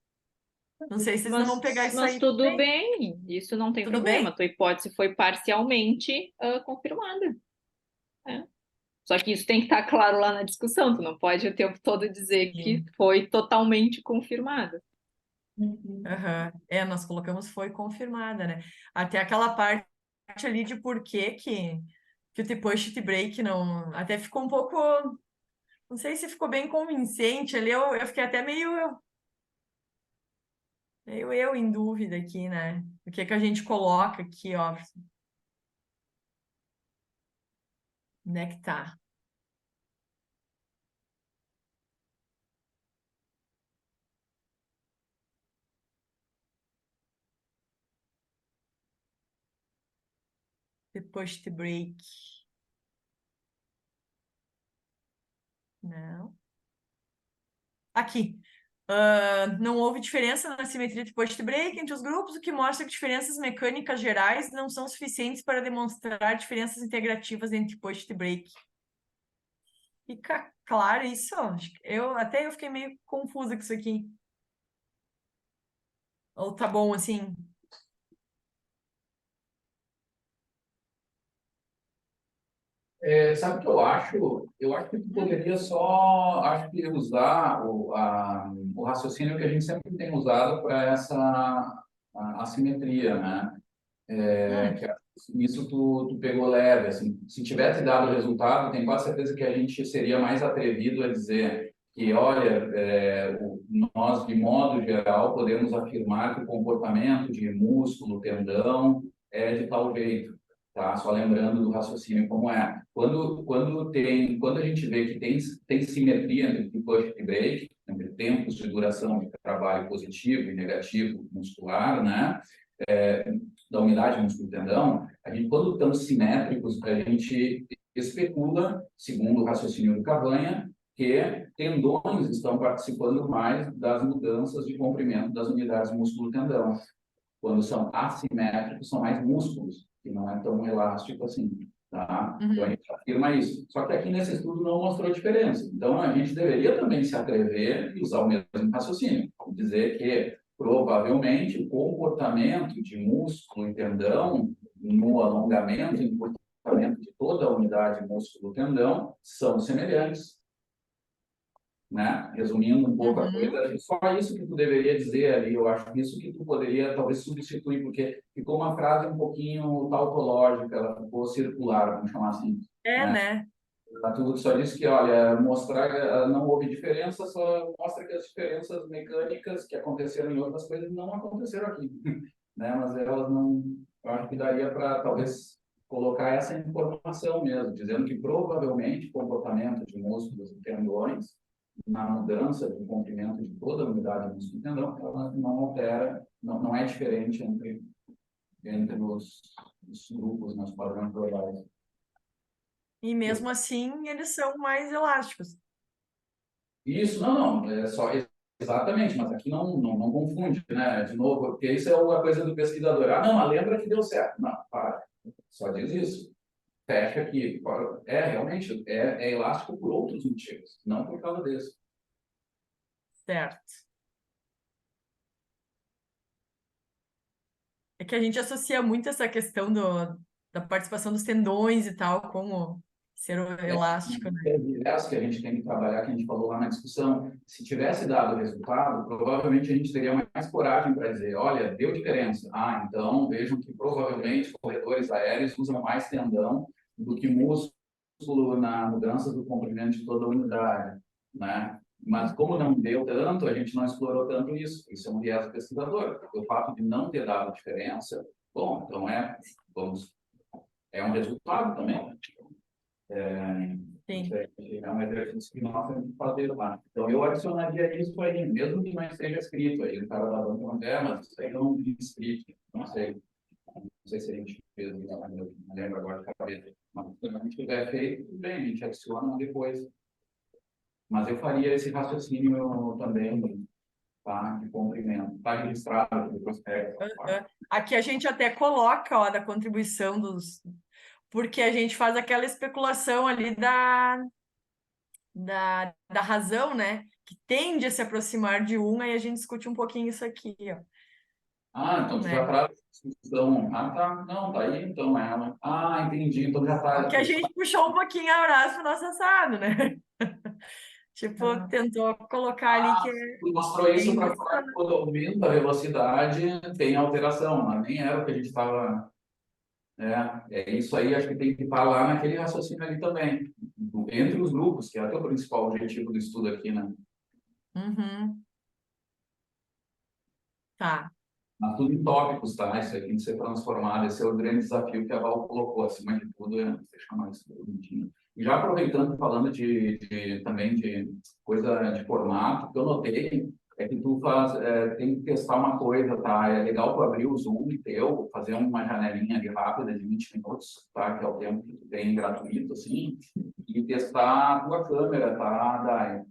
Não sei se vocês não vão pegar isso Mas aí tudo também. bem, isso não tem Tudo problema. bem? Tua hipótese foi parcialmente confirmada. Né? Só que isso tem que estar claro lá na discussão. Tu não pode o tempo todo dizer que Sim. foi totalmente confirmada. Aham. É, nós colocamos foi confirmada, né? Até aquela parte ali de por que o T-push T-break não... Até ficou um pouco... Não sei se ficou bem convincente ali. Eu fiquei até meio eu em dúvida aqui, né? O que é que a gente coloca aqui, ó? Onde é que tá? T-push T-break. Não. Aqui. Não houve diferença na simetria de post-break entre os grupos, o que mostra que diferenças mecânicas gerais não são suficientes para demonstrar diferenças integrativas entre post-break. Fica claro isso? Eu fiquei meio confusa com isso aqui. Ou tá bom assim? Sabe o que eu acho? Eu acho que tu poderia só, acho que usar o raciocínio que a gente sempre tem usado para essa assimetria, né? Hum, Que isso tu pegou leve, assim. Se tivesse dado resultado, tenho quase certeza que a gente seria mais atrevido a dizer que, olha, nós, de modo geral, podemos afirmar que o comportamento de músculo, tendão, é de tal jeito, tá? Só lembrando do raciocínio como é. Quando a gente vê que tem simetria entre push e break, entre tempos de duração de trabalho positivo e negativo muscular, né? Da unidade músculo-tendão, a gente, quando estamos simétricos, a gente especula, segundo o raciocínio do Cavanha, que tendões estão participando mais das mudanças de comprimento das unidades músculo-tendão. Quando são assimétricos, são mais músculos, que não é tão elástico assim. Tá? Então a gente afirma isso. Só que aqui nesse estudo não mostrou diferença. Então a gente deveria também se atrever e usar o mesmo raciocínio. Dizer que provavelmente o comportamento de músculo e tendão no alongamento e encurtamento de toda a unidade músculo-tendão são semelhantes. Né? Resumindo um pouco a coisa, só isso que tu deveria dizer ali, eu acho que isso que tu poderia talvez substituir, porque ficou uma frase um pouquinho tautológica, ela ficou circular, vamos chamar assim. né? Tu só disse que, olha, mostrar não houve diferença, só mostra que as diferenças mecânicas que aconteceram em outras coisas não aconteceram aqui, né? Mas elas não, eu acho que daria para talvez colocar essa informação mesmo, dizendo que provavelmente o comportamento de músculos e tendões na mudança do comprimento de toda a unidade músculo tendão, ela não altera, não é diferente entre os grupos, nos padrões globais. E mesmo assim, eles são mais elásticos. Isso, não, é só exatamente, mas aqui não confunde, né? De novo, porque isso é uma coisa do pesquisador. Ah, não, mas lembra que deu certo. Não, para, só diz isso. Fecha aqui. Realmente, é elástico por outros motivos, não por causa desse. Certo. É que a gente associa muito essa questão da participação dos tendões e tal, como ser elástico, né? Essa que a gente tem que trabalhar, que a gente falou lá na discussão, se tivesse dado resultado, provavelmente a gente teria mais coragem para dizer, olha, deu diferença. Ah, então vejam que provavelmente corredores aéreos usam mais tendão do que músculo na mudança do comprimento de toda a unidade, né? Mas como não deu tanto, a gente não explorou tanto isso. Isso é um viés pesquisador. O fato de não ter dado diferença, bom, então é um resultado também. Sim. É um exercício que nós temos que fazer lá. Então, eu adicionaria isso aí, mesmo que não esteja escrito aí. O cara da banca mas isso aí eu não vi escrito. Não sei. Não sei se a gente fez, não lembro agora de cabeça. Mas se a gente tiver feito, tudo bem, a gente adiciona depois. Mas eu faria esse raciocínio também, tá? De comprimento. Está registrado no prospecto. Aqui a gente até coloca, ó, da contribuição dos... Porque a gente faz aquela especulação ali da razão, né? Que tende a se aproximar de um, aí a gente discute um pouquinho isso aqui, ó. Ah, então tu Né? já traz a discussão. Ah, tá. Não, tá aí então ela. Ah, entendi. Então já tá. Porque a gente puxou um pouquinho a brasa pro nosso assado, né? Tipo, tentou colocar ali que Tu mostrou isso para falar que quando aumenta a velocidade tem alteração, mas nem era o que a gente estava. É isso aí, acho que tem que estar lá naquele raciocínio ali também, entre os grupos, que é até o principal objetivo do estudo aqui, né? Uhum. Tá. Mas tudo em tópicos, tá? Isso aí tem que ser transformado, esse é o grande desafio que a Val colocou, acima de tudo, deixa mais bonitinho. E já aproveitando, falando também de coisa de formato, o que eu notei é que tu tem que testar uma coisa, tá? É legal tu abrir o Zoom teu, fazer uma janelinha ali rápida de 20 minutos, tá? Que é o tempo que tu tem gratuito, assim, e testar a tua câmera, tá, Dai?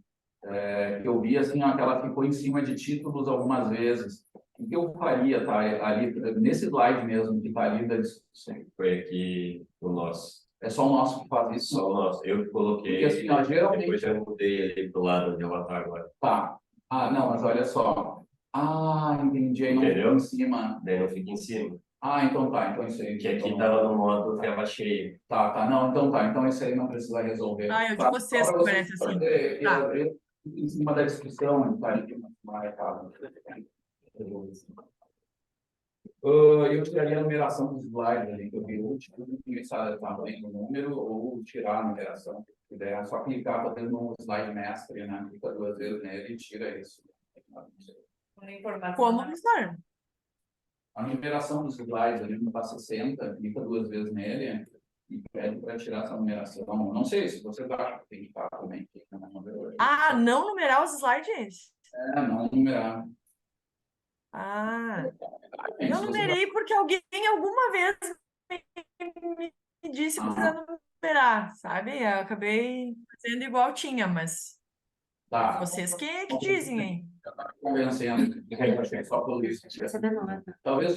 Que eu vi, assim, ó, que ela ficou em cima de títulos algumas vezes. O que eu faria, tá? Ali, nesse slide mesmo, que tá ali da discussão. Foi aqui o nosso. É só o nosso que faz isso? Só o nosso. Eu que coloquei. Porque, assim, ó, geralmente... Depois eu mudei ali pro lado de avatar agora. Tá. Ah, não, mas olha só. Ah, entendi. Aí não Entendeu? fica em cima. Daí não fica em cima. Ah, então tá. Então isso aí. Que aqui então... tava no modo tela cheia. Tá. Não, então tá. Então isso aí não precisa resolver. Ah, eu de Tá. vocês Só que pra parece assim. fazer, Tá. abrir em cima da discussão, tá ali marcado. Eu tiraria a numeração dos slides ali, que eu vi o último, começar também o número ou tirar a numeração. A ideia é só clicar, talvez no slide mestre, né? Clica 2 vezes nele e tira isso. Como, professor? A numeração dos slides ali no passo 60, clica 2 vezes nele e pede para tirar essa numeração. Não sei se você acham que tem que estar também. Ah, não numerar os slides? Não numerar. Ah, É, eu se você numerei porque alguém alguma vez me disse para numerar, sabe? Eu acabei fazendo igual tinha, mas tá vocês que dizem aí. convencendo, só por isso. Talvez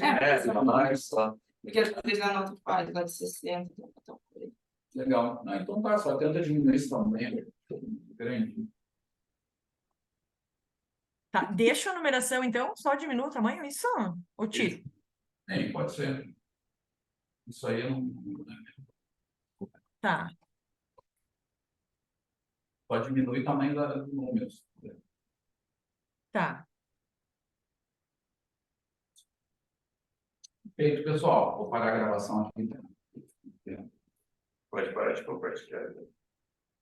mais, tá? Porque às vezes a nota faz, lá de 60. Então, Legal. Não, então tá, só tenta diminuir isso também. Grande. Tá, deixa a numeração então, só diminui o tamanho, isso? Ou tiro? Pode ser. Isso aí eu não. Tá. Pode diminuir o tamanho dos números. Tá. Feito, pessoal. Vou parar a gravação aqui. Pode parar de compartilhar.